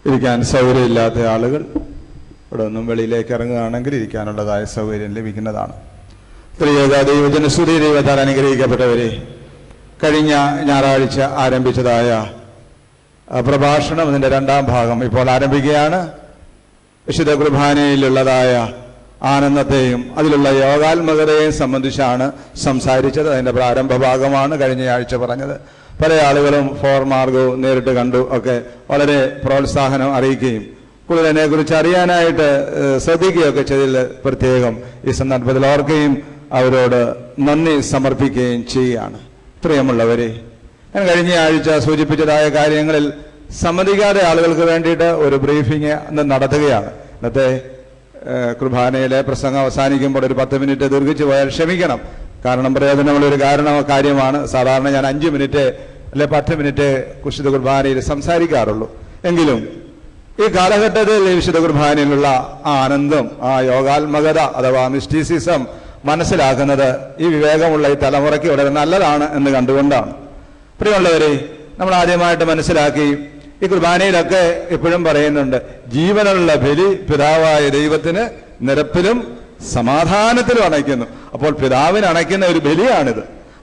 ഇരിക്കാൻ സൗകര്യമില്ലാത്ത ആളുകൾ ഇവിടെ ഒന്നും വെളിയിലേക്ക് ഇറങ്ങുകയാണെങ്കിൽ ഇരിക്കാനുള്ളതായ സൗകര്യം ലഭിക്കുന്നതാണ്. പ്രിയത ദൈവജനസ്തുതി, ദൈവത്താൽ അനുഗ്രഹിക്കപ്പെട്ടവരെ, കഴിഞ്ഞ ഞായറാഴ്ച ആരംഭിച്ചതായ പ്രഭാഷണം അതിൻ്റെ രണ്ടാം ഭാഗം ഇപ്പോൾ ആരംഭിക്കുകയാണ്. വിശുദ്ധ കുർബാനയിലുള്ളതായ ആനന്ദത്തെയും അതിലുള്ള യോഗാത്മകതയെയും സംബന്ധിച്ചാണ് സംസാരിച്ചത്. അതിൻ്റെ പ്രാരംഭ ഭാഗമാണ് കഴിഞ്ഞ ആഴ്ച പറഞ്ഞത്. പല ആളുകളും ഫോർമാർഗവും നേരിട്ട് കണ്ടു ഒക്കെ വളരെ പ്രോത്സാഹനം അറിയിക്കുകയും കൂടുതൽ അതിനെക്കുറിച്ച് അറിയാനായിട്ട് ശ്രദ്ധിക്കുകയൊക്കെ ചെയ്തതിൽ പ്രത്യേകം ഈ സന്ദർഭത്തിൽ ഓർക്കുകയും അവരോട് നന്ദി സമർപ്പിക്കുകയും ചെയ്യുകയാണ്. പ്രിയമുള്ളവരെ, ഞാൻ കഴിഞ്ഞ ആഴ്ച സൂചിപ്പിച്ചതായ കാര്യങ്ങളിൽ സംബന്ധിക്കാതെ ആളുകൾക്ക് വേണ്ടിയിട്ട് ഒരു ബ്രീഫിങ് നടത്തുകയാണ്. ഇന്നത്തെ കുർബാനയിലെ പ്രസംഗം അവസാനിക്കുമ്പോൾ ഒരു 10 മിനിറ്റ് ദീർഘിച്ചു പോയാൽ ക്ഷമിക്കണം. കാരണം പ്രയോജനമുള്ളൊരു കാര്യമാണ്. സാധാരണ ഞാൻ 5 മിനിറ്റ് അല്ലെ 10 മിനിറ്റ് വിശുദ്ധ കുർബാനയിൽ സംസാരിക്കാറുള്ളൂ. എങ്കിലും ഈ കാലഘട്ടത്തിൽ വിശുദ്ധ കുർബാനയിലുള്ള ആ ആനന്ദം, ആ യോഗാത്മകത അഥവാ മിസ്റ്റിസിസം മനസ്സിലാക്കുന്നത് ഈ വിവേകമുള്ള ഈ തലമുറയ്ക്ക് വളരെ നല്ലതാണ് എന്ന് കണ്ടുകൊണ്ടാണ്. പ്രിയമുള്ളവരെ, നമ്മൾ ആദ്യമായിട്ട് മനസ്സിലാക്കി ഈ കുർബാനയിലൊക്കെ എപ്പോഴും പറയുന്നുണ്ട്, ജീവനുള്ള ബലി പിതാവായ ദൈവത്തിന് നിരപ്പിലും സമാധാനത്തിലും അണയ്ക്കുന്നു. അപ്പോൾ പിതാവിന് അണയ്ക്കുന്ന ഒരു ബലിയാണിത്.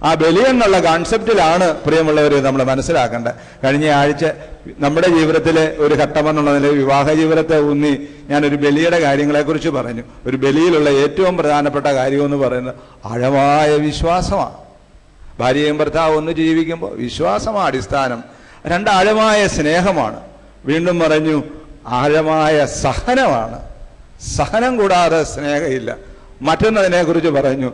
ആ ബലി എന്നുള്ള കോൺസെപ്റ്റിലാണ് പ്രിയമുള്ളവരെ നമ്മൾ മനസ്സിലാക്കേണ്ടത്. കഴിഞ്ഞ ആഴ്ച നമ്മുടെ ജീവിതത്തിലെ ഒരു ഘട്ടമെന്നുള്ളതിൽ വിവാഹ ജീവിതത്തെ ഊന്നി ഞാനൊരു ബലിയുടെ കാര്യങ്ങളെക്കുറിച്ച് പറഞ്ഞു. ഒരു ബലിയിലുള്ള ഏറ്റവും പ്രധാനപ്പെട്ട കാര്യമെന്ന് പറയുന്നത് ആഴമായ വിശ്വാസമാണ്. ഭാര്യയും ഭർത്താവും ഒന്ന് ജീവിക്കുമ്പോൾ വിശ്വാസമാണ് അടിസ്ഥാനം. 2 ആഴമായ സ്നേഹമാണ്. വീണ്ടും പറഞ്ഞു ആഴമായ സഹനമാണ്. സഹനം കൂടാതെ സ്നേഹമില്ല. മറ്റൊന്നതിനെക്കുറിച്ച് പറഞ്ഞു,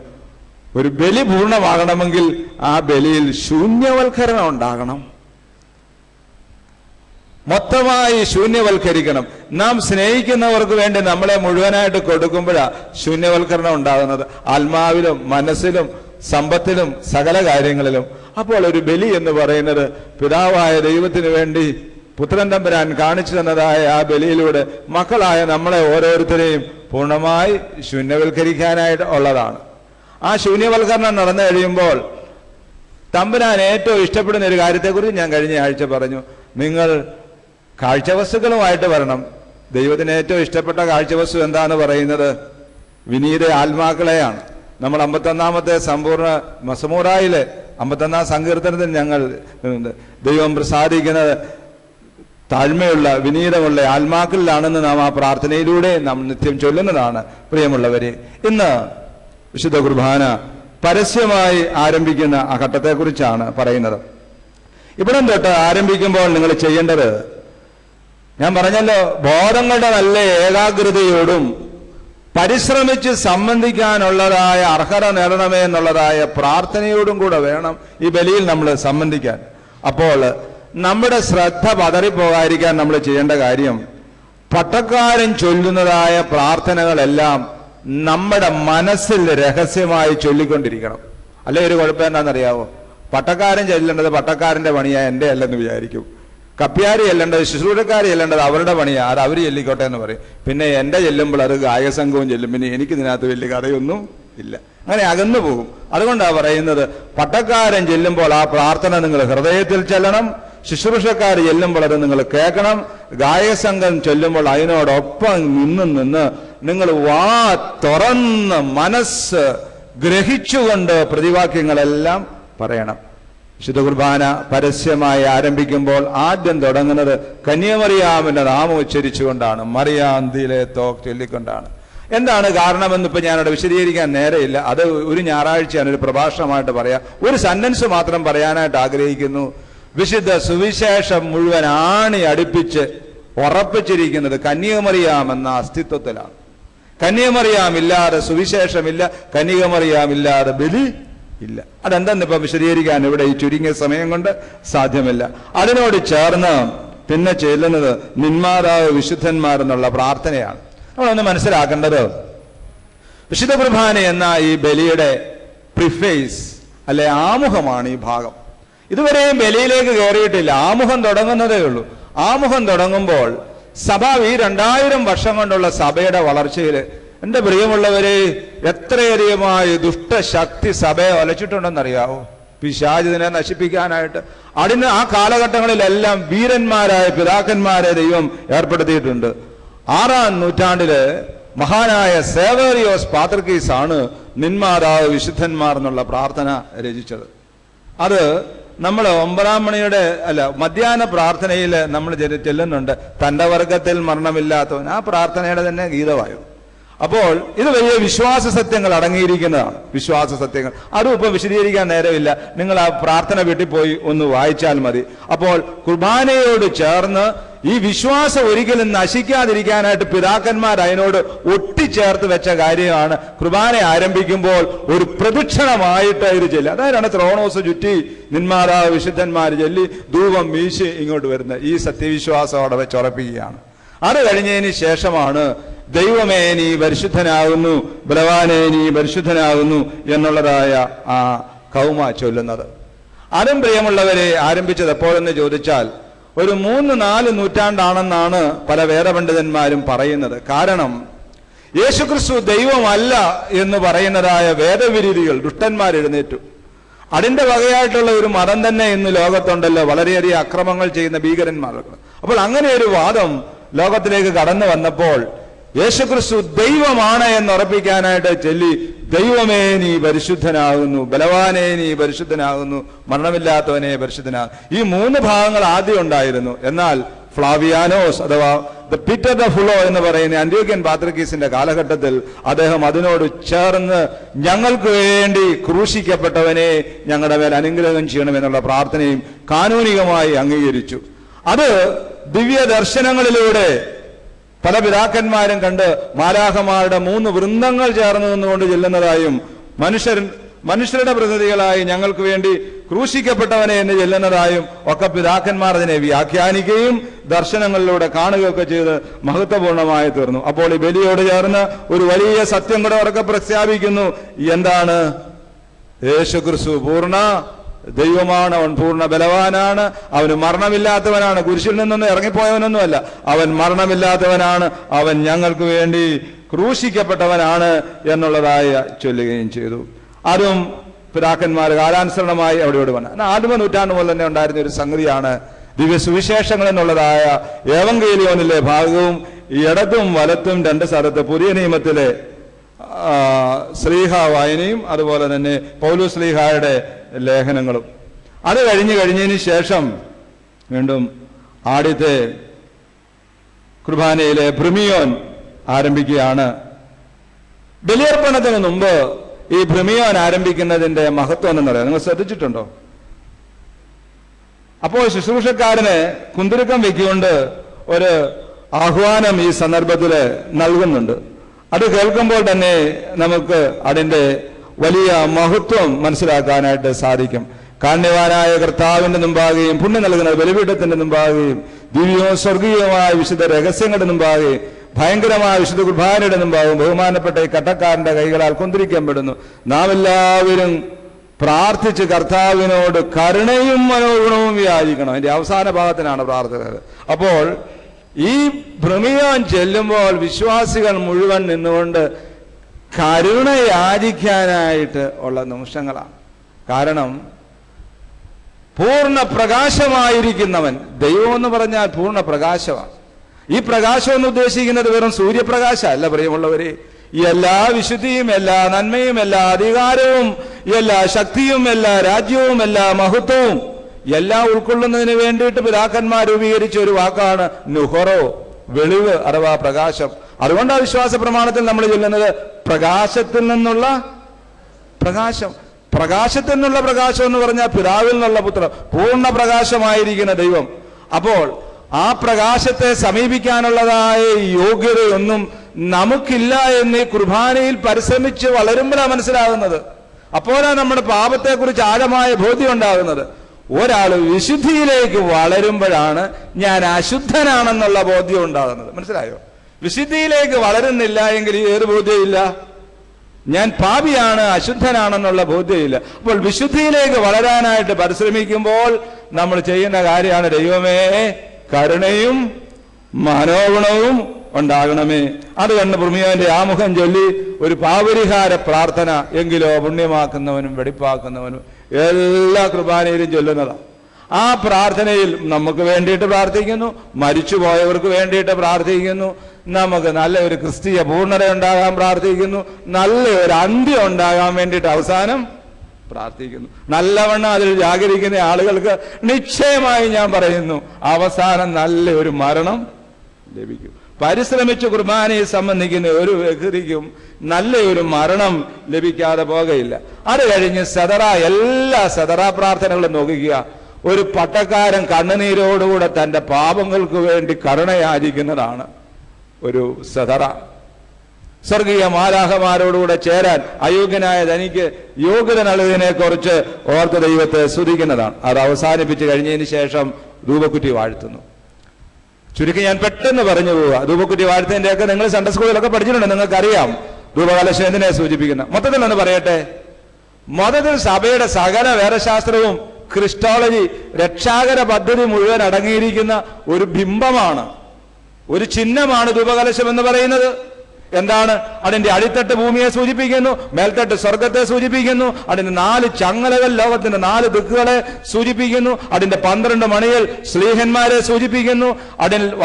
ഒരു ബലി പൂർണ്ണമാകണമെങ്കിൽ ആ ബലിയിൽ ശൂന്യവൽക്കരണം ഉണ്ടാകണം. മൊത്തമായി ശൂന്യവൽക്കരിക്കണം. നാം സ്നേഹിക്കുന്നവർക്ക് വേണ്ടി നമ്മളെ മുഴുവനായിട്ട് കൊടുക്കുമ്പോഴാണ് ശൂന്യവൽക്കരണം ഉണ്ടാകുന്നത്, ആത്മാവിലും മനസ്സിലും സമ്പത്തിലും സകല കാര്യങ്ങളിലും. അപ്പോൾ ഒരു ബലി എന്ന് പറയുന്നത് പിതാവായ ദൈവത്തിന് വേണ്ടി പുത്രൻ തമ്പുരാൻ കാണിച്ചു തന്നതായ ആ ബലിയിലൂടെ മക്കളായ നമ്മളെ ഓരോരുത്തരെയും പൂർണ്ണമായി ശൂന്യവൽക്കരിക്കാനായിട്ട് ഉള്ളതാണ്. ആ ശൂന്യവൽക്കരണം നടന്നു കഴിയുമ്പോൾ തമ്പുരാൻ ഏറ്റവും ഇഷ്ടപ്പെടുന്ന ഒരു കാര്യത്തെക്കുറിച്ച് ഞാൻ കഴിഞ്ഞ ആഴ്ച പറഞ്ഞു. നിങ്ങൾ കാഴ്ചവസ്തുക്കളുമായിട്ട് വരണം. ദൈവത്തിന് ഏറ്റവും ഇഷ്ടപ്പെട്ട കാഴ്ചവസ്തു എന്താന്ന് പറയുന്നത് വിനീത ആത്മാക്കളെയാണ്. നമ്മൾ 51-ാമത്തെ സമ്പൂർണ്ണ മസമൂറായിലെ 51-ാം സങ്കീർത്തനത്തിൽ ഞങ്ങൾ ദൈവം പ്രസാദിക്കുന്നത് താഴ്മയുള്ള വിനീതമുള്ള ആത്മാക്കളിലാണെന്ന് നാം ആ പ്രാർത്ഥനയിലൂടെ നാം നിത്യം ചൊല്ലുന്നതാണ്. പ്രിയമുള്ളവരെ, ഇന്ന് വിശുദ്ധ കുർബാന പരസ്യമായി ആരംഭിക്കുന്ന ആ ഘട്ടത്തെക്കുറിച്ചാണ് പറയുന്നത്. ഇവിടം തൊട്ട് ആരംഭിക്കുമ്പോൾ നിങ്ങൾ ചെയ്യേണ്ടത്, ഞാൻ പറഞ്ഞല്ലോ, ബോധങ്ങളുടെ നല്ല ഏകാഗ്രതയോടും പരിശ്രമിച്ച് സംബന്ധിക്കാനുള്ളതായ അർഹത നേടണമേ എന്നുള്ളതായ പ്രാർത്ഥനയോടും കൂടെ വേണം ഈ ബലിയിൽ നമ്മൾ സംബന്ധിക്കാൻ. അപ്പോൾ നമ്മുടെ ശ്രദ്ധ പതറിപ്പോകാതിരിക്കാൻ നമ്മൾ ചെയ്യേണ്ട കാര്യം, പട്ടക്കാരൻ ചൊല്ലുന്നതായ പ്രാർത്ഥനകളെല്ലാം നമ്മുടെ മനസ്സിൽ രഹസ്യമായി ചൊല്ലിക്കൊണ്ടിരിക്കണം. അല്ലെ ഒരു കുഴപ്പം എന്താണെന്നറിയാവോ? പട്ടക്കാരൻ ചെല്ലേണ്ടത് പട്ടക്കാരന്റെ പണിയാ, എൻ്റെ അല്ലെന്ന് വിചാരിക്കും. കപ്പ്യാരി ചെല്ലേണ്ടത്, ശുശ്രൂഷക്കാരി ചെല്ലേണ്ടത് അവരുടെ പണിയാ, അത് അവർ ചെല്ലിക്കോട്ടെ എന്ന് പറയും. പിന്നെ എൻ്റെ ചെല്ലുമ്പോൾ അത് ഗായകസംഘവും ചെല്ലും. പിന്നെ എനിക്ക് ഇതിനകത്ത് വലിയ കഥയൊന്നും ഇല്ല. അങ്ങനെ അകന്നു പോകും. അതുകൊണ്ടാണ് പറയുന്നത്, പട്ടക്കാരൻ ചെല്ലുമ്പോൾ ആ പ്രാർത്ഥന നിങ്ങൾ ഹൃദയത്തിൽ ചെല്ലണം. ശുശ്രൂഷക്കാർ ചെല്ലുമ്പോൾ അത് നിങ്ങൾ കേൾക്കണം. ഗായകസംഘം ചൊല്ലുമ്പോൾ അതിനോടൊപ്പം നിന്ന് നിങ്ങൾ വാ തുറന്ന് മനസ്സ് ഗ്രഹിച്ചുകൊണ്ട് പ്രതിവാക്യങ്ങളെല്ലാം പറയണം. വിശുദ്ധ കുർബാന പരസ്യമായി ആരംഭിക്കുമ്പോൾ ആദ്യം തുടങ്ങുന്നത് കന്യാമറിയാമിന്റെ നാമം ഉച്ചരിച്ചുകൊണ്ടാണ്, മറിയാന്തിയിലെ തോക്ക് ചൊല്ലിക്കൊണ്ടാണ്. എന്താണ് കാരണമെന്ന് ഇപ്പൊ ഞാനവിടെ വിശദീകരിക്കാൻ നേരെയില്ല. അത് ഒരു ഞായറാഴ്ചയാണ് ഒരു പ്രഭാഷണമായിട്ട് പറയാം. ഒരു സെന്റൻസ് മാത്രം പറയാനായിട്ട് ആഗ്രഹിക്കുന്നു. വിശുദ്ധ സുവിശേഷം മുഴുവൻ ആണി അടുപ്പിച്ച് ഉറപ്പിച്ചിരിക്കുന്നത് കന്യാമറിയാം എന്ന അസ്തിത്വത്തിലാണ്. കന്യാമറിയാമില്ലാതെ സുവിശേഷമില്ല, കന്യാമറിയാമില്ലാതെ ബലി ഇല്ല. അതെന്തെന്ന് ഇപ്പം വിശദീകരിക്കാൻ ഇവിടെ ഈ ചുരുങ്ങിയ സമയം കൊണ്ട് സാധ്യമല്ല. അതിനോട് ചേർന്ന് പിന്നെ ചെല്ലുന്നത് നിന്മാതാവ് വിശുദ്ധന്മാരെന്നുള്ള പ്രാർത്ഥനയാണ്. നമ്മളൊന്ന് മനസ്സിലാക്കേണ്ടത്, വിശുദ്ധ കുർബാന എന്ന ഈ ബലിയുടെ പ്രിഫേസ് അല്ലെ ആമുഖമാണ് ഈ ഭാഗം. ഇതുവരെയും ബലിയിലേക്ക് കയറിയിട്ടില്ല, ആമുഖം തുടങ്ങുന്നതേ ഉള്ളൂ. ആമുഖം തുടങ്ങുമ്പോൾ സഭ ഈ 2000 വർഷം കൊണ്ടുള്ള സഭയുടെ വളർച്ചയിൽ, എന്റെ പ്രിയമുള്ളവരെ, എത്രയധികമായി ദുഷ്ടശക്തി സഭയെ ഒലച്ചിട്ടുണ്ടെന്നറിയാവോ? പിശാചിനെ നശിപ്പിക്കാനായിട്ട്. അതിന് ആ കാലഘട്ടങ്ങളിലെല്ലാം വീരന്മാരായ പിതാക്കന്മാരെ ദൈവം ഏർപ്പെടുത്തിയിട്ടുണ്ട്. 6-ാം നൂറ്റാണ്ടില് മഹാനായ സേവേറിയോസ് പാത്രിക്കീസ് ആണ് നിന്മാതാവ് വിശുദ്ധന്മാർ എന്നുള്ള പ്രാർത്ഥന രചിച്ചത്. അത് നമ്മൾ 9-ാം മണിയുടെ മധ്യാഹ്ന പ്രാർത്ഥനയിൽ നമ്മൾ ചെല്ലുന്നുണ്ട്, തന്റെ വർഗത്തിൽ മരണമില്ലാത്തവൻ. ആ പ്രാർത്ഥനയുടെ തന്നെ ഗീതമായത്. അപ്പോൾ ഇത് വലിയ വിശ്വാസ സത്യങ്ങൾ അടങ്ങിയിരിക്കുന്നതാണ്. വിശ്വാസ സത്യങ്ങൾ അതും ഇപ്പൊ വിശദീകരിക്കാൻ നേരമില്ല. നിങ്ങൾ ആ പ്രാർത്ഥന വീട്ടിൽ പോയി ഒന്ന് വായിച്ചാൽ മതി. അപ്പോൾ കുർബാനയോട് ചേർന്ന് ഈ വിശ്വാസം ഒരിക്കലും നശിക്കാതിരിക്കാനായിട്ട് പിതാക്കന്മാർ അതിനോട് ഒട്ടിച്ചേർത്ത് വെച്ച കാര്യമാണ് കുർബാന ആരംഭിക്കുമ്പോൾ ഒരു പ്രദക്ഷിണമായിട്ട് ഇത് ചെല്ലുക. അതായത് ത്രോണോസ് ചുറ്റി നിന്മാതാവ് വിശുദ്ധന്മാർ ചൊല്ലി ധൂപം വീശി ഇങ്ങോട്ട് വരുന്നത്. ഈ സത്യവിശ്വാസം അവിടെ വെച്ചുറപ്പിക്കുകയാണ്. അത് കഴിഞ്ഞതിന് ശേഷമാണ് ദൈവമേ നീ പരിശുദ്ധനാകുന്നു, ബലവാനേ നീ പരിശുദ്ധനാകുന്നു എന്നുള്ളതായ ആ കൗമ ചൊല്ലുന്നത്. അതും പ്രിയമുള്ളവരെ ആരംഭിച്ചത് എപ്പോഴെന്ന് ചോദിച്ചാൽ ഒരു 3-4 നൂറ്റാണ്ടാണെന്നാണ് പല വേദപണ്ഡിതന്മാരും പറയുന്നത്. കാരണം യേശുക്രിസ്തു ദൈവമല്ല എന്ന് പറയുന്നതായ വേദവിരീതികൾ ദുഷ്ടന്മാർ എഴുന്നേറ്റു. അതിന്റെ വകയായിട്ടുള്ള ഒരു മതം തന്നെ ഇന്ന് ലോകത്തുണ്ടല്ലോ, വളരെയധികം അക്രമങ്ങൾ ചെയ്യുന്ന ഭീകരന്മാർ. അപ്പോൾ അങ്ങനെ ഒരു വാദം ലോകത്തിലേക്ക് കടന്നു വന്നപ്പോൾ യേശുക്രിസ്തു ദൈവമാണ് എന്നുറപ്പിക്കാനായിട്ട് ചൊല്ലി ദൈവമേ നീ പരിശുദ്ധനാകുന്നു, ബലവാനേ നീ പരിശുദ്ധനാകുന്നു, മരണമില്ലാത്തവനെ പരിശുദ്ധനാകുന്നു. ഈ 3 ഭാഗങ്ങൾ ആദ്യം ഉണ്ടായിരുന്നു. എന്നാൽ ഫ്ലാവിയാനോസ് അഥവാ പീറ്റർ ദ ഫുളോ എന്ന് പറയുന്ന അന്ത്യോക്യൻ പാത്രിക്കീസിന്റെ കാലഘട്ടത്തിൽ അദ്ദേഹം അതിനോട് ചേർന്ന് ഞങ്ങൾക്ക് വേണ്ടി ക്രൂശിക്കപ്പെട്ടവനെ ഞങ്ങളുടെ മേൽ അനുഗ്രഹം ചെയ്യണമെന്നുള്ള പ്രാർത്ഥനയും കാനൂനികമായി അംഗീകരിച്ചു. അത് ദിവ്യ ദർശനങ്ങളിലൂടെ പല പിതാക്കന്മാരും കണ്ട് മാലാഖമാരുടെ 3 വൃന്ദങ്ങൾ ചേർന്ന് നിന്നുകൊണ്ട് ചെല്ലുന്നതായും മനുഷ്യരുടെ പ്രതിനിധികളായി ഞങ്ങൾക്ക് വേണ്ടി ക്രൂശിക്കപ്പെട്ടവനെ എന്ന് ചെല്ലുന്നതായും ഒക്കെ പിതാക്കന്മാർ അതിനെ വ്യാഖ്യാനിക്കുകയും ദർശനങ്ങളിലൂടെ കാണുകയൊക്കെ ചെയ്ത് മഹത്വപൂർണമായി തീർന്നു. അപ്പോൾ ഈ ബലിയോട് ചേർന്ന് ഒരു വലിയ സത്യം കൂടെ അവർക്ക് പ്രഖ്യാപിക്കുന്നു. എന്താണ്? യേശുക്രിസ്തു പൂർണ്ണ ദൈവമാണ്, അവൻ പൂർണ്ണ ബലവാനാണ്, അവന് മരണമില്ലാത്തവനാണ്, കുരിശിൽ നിന്നൊന്നും ഇറങ്ങിപ്പോയവനൊന്നുമല്ല, അവൻ മരണമില്ലാത്തവനാണ്, അവൻ ഞങ്ങൾക്ക് വേണ്ടി ക്രൂശിക്കപ്പെട്ടവനാണ് എന്നുള്ളതായി ചൊല്ലുകയും ചെയ്തു. അതും പിതാക്കന്മാർ കാലാനുസരണമായി അവിടെ വന്നു. 4-ാം നൂറ്റാണ്ട് മുതൽ തന്നെ ഉണ്ടായിരുന്ന ഒരു സംഗതിയാണ് ദിവ്യ സുവിശേഷങ്ങൾ എന്നുള്ളതായ ഏവങ്കേലിയോനിലെ ഭാഗവും ഇടത്തും വലത്തും 2 സ്ഥലത്ത് പുതിയ നിയമത്തിലെ ശ്ലീഹ വായനയും അതുപോലെ തന്നെ പൗലോസ് ശ്ലീഹായുടെ ലേഖനങ്ങളും. അത് കഴിഞ്ഞതിന് ശേഷം വീണ്ടും ആദ്യത്തെ കുർബാനയിലെ ഭ്രമിയോൻ ആരംഭിക്കുകയാണ്. ബലിയർപ്പണത്തിന് മുമ്പ് ഈ ഭ്രമിയോൻ ആരംഭിക്കുന്നതിന്റെ മഹത്വം എന്ന് പറയാം. നിങ്ങൾ ശ്രദ്ധിച്ചിട്ടുണ്ടോ? അപ്പോൾ ശുശ്രൂഷക്കാരന് കുന്തിരുക്കം വെക്കൊണ്ട് ഒരു ആഹ്വാനം ഈ സന്ദർഭത്തിൽ നൽകുന്നുണ്ട്. അത് കേൾക്കുമ്പോൾ തന്നെ നമുക്ക് അതിന്റെ വലിയ മഹത്വം മനസ്സിലാക്കാനായിട്ട് സാധിക്കും. കാണ്യവാനായ കർത്താവിന്റെ മുമ്പാകെയും പുണ്യം നൽകുന്ന ബലിപീഠത്തിന്റെ മുമ്പാകെയും ദിവ്യവും സ്വർഗീയവുമായ വിശുദ്ധ രഹസ്യങ്ങളുടെ മുമ്പാകെയും ഭയങ്കരമായ വിശുദ്ധ കുർബാനയുടെ മുമ്പാകും ബഹുമാനപ്പെട്ട ഈ കട്ടക്കാരന്റെ കൈകളാൽ കുന്തിരിക്കപ്പെടുന്നു. നാം എല്ലാവരും പ്രാർത്ഥിച്ച് കർത്താവിനോട് കരുണയും മനോഗുണവും യാചിക്കണം. അതിന്റെ അവസാന ഭാഗത്തിനാണ് പ്രാർത്ഥന. അപ്പോൾ ഈ ഭ്രമിയോൻ ചെല്ലുമ്പോൾ വിശ്വാസികൾ മുഴുവൻ നിന്നുകൊണ്ട് കരുണ യാചിക്കാനായിട്ട് ഉള്ള നിമിഷങ്ങളാണ്. കാരണം പൂർണ്ണ പ്രകാശമായിരിക്കുന്നവൻ, ദൈവം എന്ന് പറഞ്ഞാൽ പൂർണ്ണ പ്രകാശമാണ്. ഈ പ്രകാശം എന്ന് ഉദ്ദേശിക്കുന്നത് വെറും സൂര്യപ്രകാശം അല്ല പ്രിയമുള്ളവരെ. എല്ലാ വിശുദ്ധിയും, എല്ലാ നന്മയും, എല്ലാ അധികാരവും, എല്ലാ ശക്തിയും, എല്ലാ രാജ്യവും, എല്ലാ മഹത്വവും എല്ലാം ഉൾക്കൊള്ളുന്നതിന് വേണ്ടിയിട്ട് പിതാക്കന്മാർ രൂപീകരിച്ച ഒരു വാക്കാണ് നുഹറോ, വെളിവ് അഥവാ പ്രകാശം. അതുകൊണ്ടാണ് വിശ്വാസ പ്രമാണത്തിൽ നമ്മൾ ചൊല്ലുന്നത് പ്രകാശത്തിൽ നിന്നുള്ള പ്രകാശം. പ്രകാശത്തിൽ നിന്നുള്ള പ്രകാശം എന്ന് പറഞ്ഞാൽ പിതാവിൽ നിന്നുള്ള പുത്രൻ, പൂർണ്ണ പ്രകാശമായിരിക്കുന്ന ദൈവം. അപ്പോൾ ആ പ്രകാശത്തെ സമീപിക്കാനുള്ളതായ യോഗ്യതയൊന്നും നമുക്കില്ല എന്ന് ഈ കുർബാനയിൽ പരിശ്രമിച്ച് വളരുമ്പോഴാണ് മനസ്സിലാകുന്നത്. അപ്പോഴാണ് നമ്മുടെ പാപത്തെക്കുറിച്ച് ആഴമായ ബോധ്യം ഉണ്ടാകുന്നത്. ഒരാൾ വിശുദ്ധിയിലേക്ക് വളരുമ്പോഴാണ് ഞാൻ അശുദ്ധനാണെന്നുള്ള ബോധ്യം ഉണ്ടാകുന്നത്. മനസ്സിലായോ? വിശുദ്ധിയിലേക്ക് വളരുന്നില്ല എങ്കിൽ ഏത് ബോധ്യമില്ല? ഞാൻ പാപിയാണ്, അശുദ്ധനാണെന്നുള്ള ബോധ്യമില്ല. അപ്പോൾ വിശുദ്ധിയിലേക്ക് വളരാനായിട്ട് പരിശ്രമിക്കുമ്പോൾ നമ്മൾ ചെയ്യുന്ന കാര്യമാണ് ദൈവമേ കരുണയും മനോഗുണവും ഉണ്ടാകണമേ. അത് കണ്ട് ഭൂമിയോന്റെ ആമുഖം ചൊല്ലി ഒരു പാപരിഹാര പ്രാർത്ഥന എങ്കിലോ പുണ്യമാക്കുന്നവനും വെടിപ്പാക്കുന്നവനും എല്ലാ കുർബാനയിലും ചൊല്ലുന്നതാണ്. ആ പ്രാർത്ഥനയിൽ നമുക്ക് വേണ്ടിയിട്ട് പ്രാർത്ഥിക്കുന്നു, മരിച്ചുപോയവർക്ക് വേണ്ടിയിട്ട് പ്രാർത്ഥിക്കുന്നു, നമുക്ക് നല്ല ഒരു ക്രിസ്തീയ പൂർണ്ണത ഉണ്ടാകാൻ പ്രാർത്ഥിക്കുന്നു, നല്ല ഒരു അന്ത്യം ഉണ്ടാകാൻ വേണ്ടിയിട്ട് അവസാനം പ്രാർത്ഥിക്കുന്നു. നല്ലവണ്ണം അതിൽ ജാഗരിക്കുന്ന ആളുകൾക്ക് നിശ്ചയമായി ഞാൻ പറയുന്നു, അവസാനം നല്ല ഒരു മരണം ലഭിക്കും. പരിശ്രമിച്ച് കുർബാനയെ സംബന്ധിക്കുന്ന ഒരു വ്യക്തിക്കും നല്ല ഒരു മരണം ലഭിക്കാതെ പോകുകയില്ല. അത് കഴിഞ്ഞ് എല്ലാ സദറ പ്രാർത്ഥനകളും നോക്കുക. ഒരു പട്ടക്കാരൻ കണ്ണുനീരോടുകൂടെ തന്റെ പാപങ്ങൾക്ക് വേണ്ടി കരുണയാചിക്കുന്നതാണ് ഒരു സദറ. സ്വർഗീയ മാലാഹമാരോടുകൂടെ ചേരാൻ അയോഗ്യനായ തനിക്ക് യോഗ്യത നൽകുന്നതിനെ കുറിച്ച് ഓർത്ത് ദൈവത്തെ സ്തുതിക്കുന്നതാണ്. അത് അവസാനിപ്പിച്ച് കഴിഞ്ഞതിന് ശേഷം ധൂപക്കുറ്റി വാഴ്ത്തുന്നു. ചുരുക്കി ഞാൻ പെട്ടെന്ന് പറഞ്ഞു പോവുക. ധൂപക്കുറ്റി വാഴ്ത്തതിന്റെയൊക്കെ നിങ്ങൾ സൺഡേ സ്കൂളിലൊക്കെ പഠിച്ചിട്ടുണ്ട്, നിങ്ങൾക്കറിയാം ധൂപകലശം എന്തിനെ സൂചിപ്പിക്കുന്ന. മൊത്തത്തിൽ ഒന്ന് പറയട്ടെ. മൊത്തത്തിൽ സഭയുടെ സകല വേദശാസ്ത്രവും ക്രിസ്റ്റോളജി രക്ഷാകര പദ്ധതി മുഴുവൻ അടങ്ങിയിരിക്കുന്ന ഒരു ബിംബമാണ്, ഒരു ചിഹ്നമാണ് ധൂപകലശം എന്ന് പറയുന്നത്. എന്താണ്? അതിന്റെ അടിത്തട്ട് ഭൂമിയെ സൂചിപ്പിക്കുന്നു, മേൽത്തട്ട് സ്വർഗത്തെ സൂചിപ്പിക്കുന്നു, അതിന്റെ 4 ചങ്ങലകൾ ലോകത്തിന്റെ 4 ദിക്കുകളെ സൂചിപ്പിക്കുന്നു, അതിന്റെ 12 മണികൾ ശ്ലീഹന്മാരെ സൂചിപ്പിക്കുന്നു.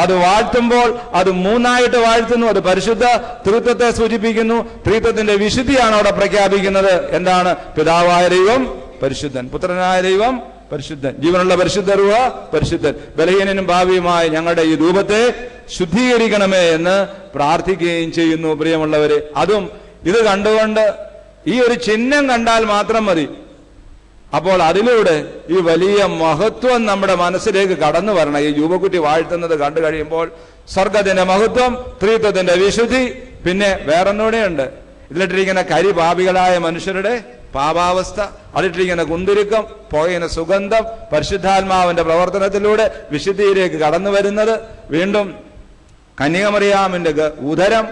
അത് വാഴ്ത്തുമ്പോൾ അത് 3ആയിട്ട് വാഴ്ത്തുന്നു. അത് പരിശുദ്ധ ത്രിത്വത്തെ സൂചിപ്പിക്കുന്നു. ത്രിത്വത്തിന്റെ വിശുദ്ധിയാണ് അവിടെ പ്രഖ്യാപിക്കുന്നത്. എന്താണ്? പിതാവായ ദൈവം പരിശുദ്ധൻ, പുത്രനായ ദൈവം പരിശുദ്ധൻ, ജീവനുള്ള പരിശുദ്ധ റൂഹ പരിശുദ്ധൻ. ബലഹീനനും ഭാവിയുമായ ഞങ്ങളുടെ ഈ ധൂപത്തെ ശുദ്ധീകരിക്കണമേ എന്ന് പ്രാർത്ഥിക്കുകയും ചെയ്യുന്നു. പ്രിയമുള്ളവരെ, അതും ഇത് കണ്ടുകൊണ്ട് ഈ ഒരു ചിഹ്നം കണ്ടാൽ മാത്രം മതി. അപ്പോൾ അതിലൂടെ ഈ വലിയ മഹത്വം നമ്മുടെ മനസ്സിലേക്ക് കടന്നു വരണം. ഈ ധൂപക്കുറ്റി വാഴ്ത്തുന്നത് കണ്ടു കഴിയുമ്പോൾ സ്വർഗത്തിന്റെ മഹത്വം, ത്രിത്വത്തിന്റെ വിശുദ്ധി, പിന്നെ വേറൊന്നുകൂടെയുണ്ട്. ഇതിലിട്ടിരിക്കുന്ന പാപികളായ മനുഷ്യരുടെ പാപാവസ്ഥ, അതിട്ടിരിക്കുന്ന കുന്തിരുക്കം, പുകയുന്ന സുഗന്ധം, പരിശുദ്ധാത്മാവിന്റെ പ്രവർത്തനത്തിലൂടെ വിശുദ്ധിയിലേക്ക് കടന്നു വരുന്നത്, വീണ്ടും കന്യകമറിയാമിന്റെ ഉദരം,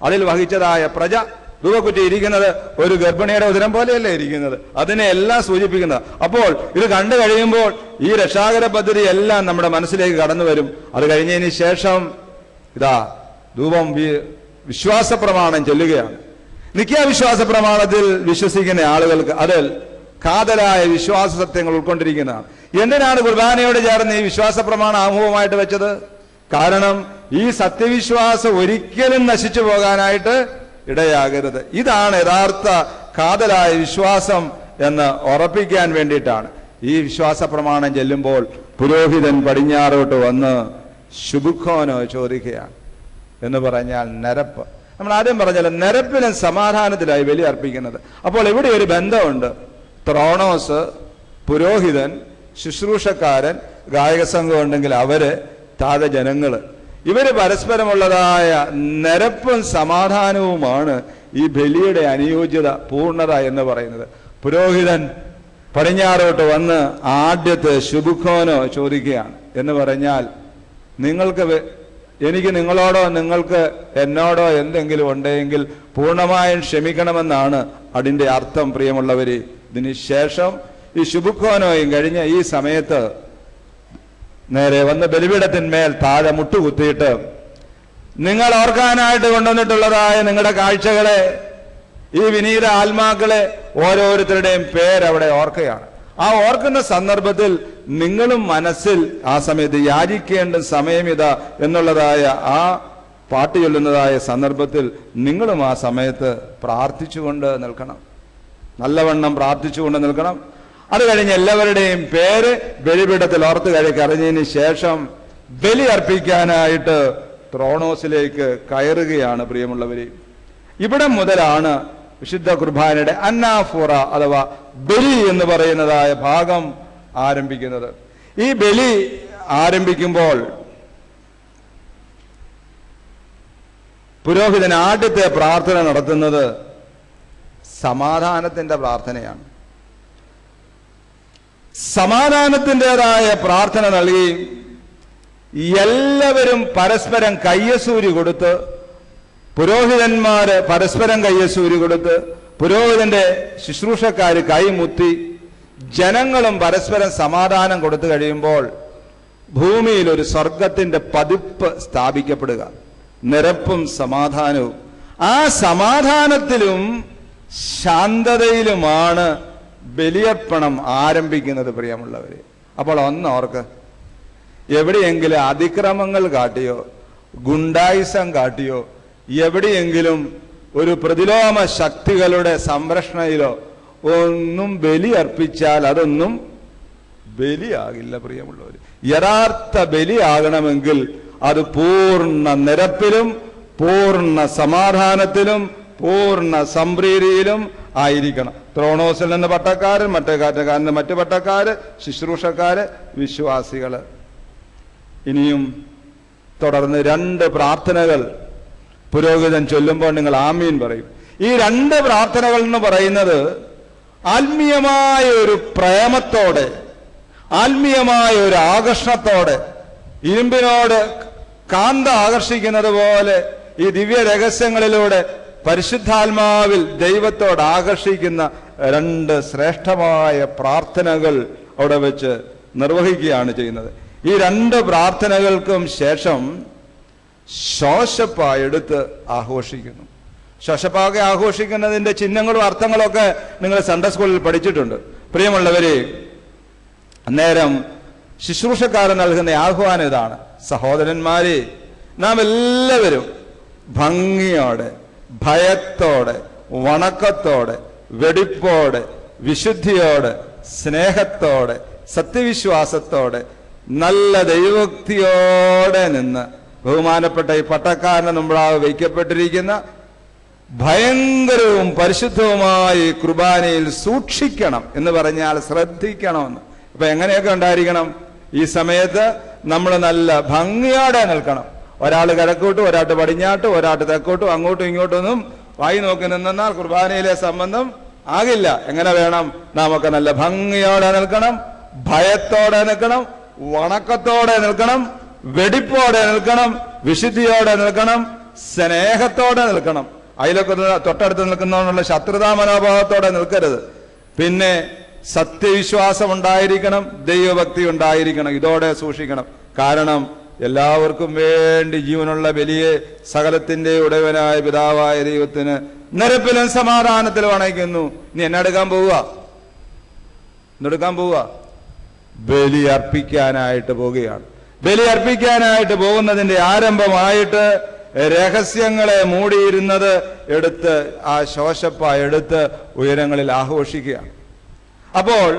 അതിൽ വഹിച്ചതായ പ്രജ. ധൂപക്കുറ്റി ഇരിക്കുന്നത് ഒരു ഗർഭിണിയുടെ ഉദരം പോലെയല്ലേ ഇരിക്കുന്നത്, അതിനെ എല്ലാം സൂചിപ്പിക്കുന്നത്. അപ്പോൾ ഇത് കണ്ടു കഴിയുമ്പോൾ ഈ രക്ഷാകര പദ്ധതി എല്ലാം നമ്മുടെ മനസ്സിലേക്ക് കടന്നു വരും. അത് കഴിഞ്ഞതിന് ശേഷം ഇതാ ധൂപം വിശ്വാസ പ്രമാണം ചൊല്ലുകയാണ്. നിത്യാവിശ്വാസ പ്രമാണത്തിൽ വിശ്വസിക്കുന്ന ആളുകൾക്ക് അതിൽ കാതലായ വിശ്വാസ സത്യങ്ങൾ ഉൾക്കൊണ്ടിരിക്കുന്നതാണ്. എന്തിനാണ് കുർബാനയോട് ചേർന്ന് ഈ വിശ്വാസ പ്രമാണം ആമുഖമായിട്ട് വെച്ചത്? കാരണം ഈ സത്യവിശ്വാസം ഒരിക്കലും നശിച്ചു പോകാനായിട്ട് ഇടയാകരുത്. ഇതാണ് യഥാർത്ഥ കാതലായ വിശ്വാസം എന്ന് ഉറപ്പിക്കാൻ വേണ്ടിയിട്ടാണ്. ഈ വിശ്വാസ പ്രമാണം ചെല്ലുമ്പോൾ പുരോഹിതൻ പടിഞ്ഞാറോട്ട് വന്ന് ശുഭുഖോനോ ചോദിക്കുകയാണ്. എന്ന് പറഞ്ഞാൽ നിരപ്പ്. നമ്മൾ ആദ്യം പറഞ്ഞാലും നിരപ്പിലും സമാധാനത്തിലായി ബലി അർപ്പിക്കുന്നത്. അപ്പോൾ ഇവിടെ ഒരു ബന്ധമുണ്ട്. ത്രോണോസ്, പുരോഹിതൻ, ശുശ്രൂഷക്കാരൻ, ഗായക സംഘം ഉണ്ടെങ്കിൽ അവര്, താഴെ ജനങ്ങള്, ഇവര് പരസ്പരമുള്ളതായ നിരപ്പും സമാധാനവുമാണ് ഈ ബലിയുടെ അനുയോജ്യത, പൂർണ്ണത എന്ന് പറയുന്നത്. പുരോഹിതൻ പടിഞ്ഞാറോട്ട് വന്ന് ആദ്യത്തെ ശുഭുഖോനോ ചോദിക്കുകയാണ്. എന്ന് പറഞ്ഞാൽ എനിക്ക് നിങ്ങളോടോ നിങ്ങൾക്ക് എന്നോടോ എന്തെങ്കിലും ഉണ്ടെങ്കിൽ പൂർണ്ണമായും ക്ഷമിക്കണമെന്നാണ് അതിന്റെ അർത്ഥം. പ്രിയമുള്ളവര്, ഇതിന് ശേഷം ഈ ശുഭുഖോനോയും കഴിഞ്ഞ ഈ സമയത്ത് നേരെ വന്ന് ബലിപീഠത്തിന്മേൽ താഴെ മുട്ടുകുത്തിയിട്ട് നിങ്ങൾ ഓർക്കാനായിട്ട് കൊണ്ടുവന്നിട്ടുള്ളതായ നിങ്ങളുടെ കാഴ്ചകളെ, ഈ വിനീത ആത്മാക്കളെ ഓരോരുത്തരുടെയും പേരവിടെ ഓർക്കുകയാണ്. ആ ഓർക്കുന്ന സന്ദർഭത്തിൽ നിങ്ങളും മനസ്സിൽ ആ സമയത്ത് യാചിക്കേണ്ട സമയം ഇതാ എന്നുള്ളതായ ആ പാട്ട് ചൊല്ലുന്നതായ സന്ദർഭത്തിൽ നിങ്ങളും ആ സമയത്ത് പ്രാർത്ഥിച്ചുകൊണ്ട് നിൽക്കണം, നല്ലവണ്ണം പ്രാർത്ഥിച്ചുകൊണ്ട് നിൽക്കണം. അത് കഴിഞ്ഞ് എല്ലാവരുടെയും പേര് ബലിപീഠത്തിൽ ഓർത്ത് കഴിഞ്ഞതിന് ശേഷം ബലി അർപ്പിക്കാനായിട്ട് ത്രോണോസിലേക്ക് കയറുകയാണ്. പ്രിയമുള്ളവരെ, ഇവിടെ മുതലാണ് വിശുദ്ധ കുർബാനയുടെ അന്നാഫോറ അഥവാ ബലി എന്ന് പറയുന്നതായ ഭാഗം ആരംഭിക്കുന്നത്. ഈ ബലി ആരംഭിക്കുമ്പോൾ പുരോഹിതൻ ആദ്യത്തെ പ്രാർത്ഥന നടത്തുന്നത് സമാധാനത്തിന്റെ പ്രാർത്ഥനയാണ്. സമാധാനത്തിൻ്റെതായ പ്രാർത്ഥന നൽകി എല്ലാവരും പരസ്പരം കയ്യസൂരി കൊടുത്ത്, പുരോഹിതന്മാര് പരസ്പരം കയ്യസൂരി കൊടുത്ത്, പുരോഹിതന്റെ ശുശ്രൂഷക്കാര് കൈമുത്തി, ജനങ്ങളും പരസ്പരം സമാധാനം കൊടുത്തു കഴിയുമ്പോൾ ഭൂമിയിൽ ഒരു സ്വർഗത്തിന്റെ പതിപ്പ് സ്ഥാപിക്കപ്പെടുക. നിരപ്പും സമാധാനവും. ആ സമാധാനത്തിലും ശാന്തതയിലുമാണ് ബലിയർപ്പണം ആരംഭിക്കുന്നത് പ്രിയമുള്ളവരെ. അപ്പോൾ ഒന്നോർക്ക്, എവിടെയെങ്കിലും അതിക്രമങ്ങൾ കാട്ടിയോ ഗുണ്ടായിസം കാട്ടിയോ എവിടെയെങ്കിലും ഒരു പ്രതിലോമ ശക്തികളുടെ സംരക്ഷണയിലോ ഒന്നും ബലി അർപ്പിച്ചാൽ അതൊന്നും ബലിയാകില്ല പ്രിയമുള്ളവർ. യഥാർത്ഥ ബലിയാകണമെങ്കിൽ അത് പൂർണ്ണ നിരപ്പിലും പൂർണ്ണ സമാധാനത്തിലും പൂർണ്ണ സംപ്രീതിയിലും ആയിരിക്കണം. ത്രോണോസിൽ നിന്ന് പട്ടക്കാരൻ, മറ്റേ കാറ്റക്കാരന് മറ്റു പട്ടക്കാര്, ശുശ്രൂഷക്കാര്, വിശ്വാസികള്. ഇനിയും തുടർന്ന് 2 പ്രാർത്ഥനകൾ പുരോഹിതൻ ചൊല്ലുമ്പോൾ നിങ്ങൾ ആമീൻ പറയും. ഈ 2 പ്രാർത്ഥനകൾ എന്ന് പറയുന്നത് ആത്മീയമായ ഒരു പ്രേമത്തോടെ, ആത്മീയമായ ഒരു ആകർഷണത്തോടെ, ഇരുമ്പിനോട് കാന്ത ആകർഷിക്കുന്നത് പോലെ ഈ ദിവ്യ രഹസ്യങ്ങളിലൂടെ പരിശുദ്ധാത്മാവിൽ ദൈവത്തോട് ആകർഷിക്കുന്ന 2 ശ്രേഷ്ഠമായ പ്രാർത്ഥനകൾ അവിടെ വെച്ച് നിർവഹിക്കുകയാണ് ചെയ്യുന്നത്. ഈ 2 പ്രാർത്ഥനകൾക്കും ശേഷം ശോശപ്പ എടുത്ത് ആഘോഷിക്കുന്നു. ശോശപ്പൊക്കെ ആഘോഷിക്കുന്നതിന്റെ ചിഹ്നങ്ങളും അർത്ഥങ്ങളും ഒക്കെ നിങ്ങൾ സൺഡേ സ്കൂളിൽ പഠിച്ചിട്ടുണ്ട് പ്രിയമുള്ളവരെ. അന്നേരം ശുശ്രൂഷക്കാരൻ നൽകുന്ന ആഹ്വാനം ഇതാണ്: സഹോദരന്മാരെ, നാം എല്ലാവരും ഭംഗിയോടെ, ഭയത്തോടെ, വണക്കത്തോടെ, വെടിപ്പോടെ, വിശുദ്ധിയോടെ, സ്നേഹത്തോടെ, സത്യവിശ്വാസത്തോടെ, നല്ല ദൈവഭക്തിയോടെ നിന്ന് ബഹുമാനപ്പെട്ട ഈ പട്ടക്കാരന് മുമ്പാകെ വയ്ക്കപ്പെട്ടിരിക്കുന്ന ഭയങ്കരവും പരിശുദ്ധവുമായ കുർബാനയിൽ സൂക്ഷിക്കണം എന്ന് പറഞ്ഞാൽ ശ്രദ്ധിക്കണമെന്ന്. അപ്പൊ എങ്ങനെയൊക്കെ ഉണ്ടായിരിക്കണം? ഈ സമയത്ത് നമ്മൾ നല്ല ഭംഗിയോടെ നിൽക്കണം. ഒരാൾ കിഴക്കോട്ടും ഒരാൾ പടിഞ്ഞാട്ടും ഒരാൾ തെക്കോട്ടും അങ്ങോട്ടും ഇങ്ങോട്ടൊന്നും വായി നോക്കി നിന്നാൽ കുർബാനയിലെ സംബന്ധം ആകില്ല. എങ്ങനെ വേണം? നാം ഒക്കെ നല്ല ഭംഗിയോടെ നിൽക്കണം, ഭയത്തോടെ നിൽക്കണം, വണക്കത്തോടെ നിൽക്കണം, വെടിപ്പോടെ നിൽക്കണം, വിശുദ്ധിയോടെ നിൽക്കണം, സ്നേഹത്തോടെ നിൽക്കണം. അതിലൊക്കെ തൊട്ടടുത്ത് നിൽക്കുന്നതിനുള്ള ശത്രുതാ മനോഭാവത്തോടെ നിൽക്കരുത്. പിന്നെ സത്യവിശ്വാസം ഉണ്ടായിരിക്കണം, ദൈവഭക്തി ഉണ്ടായിരിക്കണം. ഇതോടെ സൂക്ഷിക്കണം. കാരണം എല്ലാവർക്കും വേണ്ടി ജീവനുള്ള ബലിയെ സകലത്തിന്റെ ഉടയവനായ പിതാവായ ദൈവത്തിന് നിരപ്പിലും സമാധാനത്തിലും അണയ്ക്കുന്നു. നീ എന്നെടുക്കാൻ പോവുക? എന്നെടുക്കാൻ പോവുക? ബലി അർപ്പിക്കാനായിട്ട് പോവുകയാണ്. ബലി അർപ്പിക്കാനായിട്ട് പോകുന്നതിന്റെ ആരംഭമായിട്ട് രഹസ്യങ്ങളെ മൂടിയിരുന്നത് എടുത്ത് ആ ശോശപ്പ എടുത്ത് ഉയരങ്ങളിൽ ആഘോഷിക്കുകയാണ്. അപ്പോൾ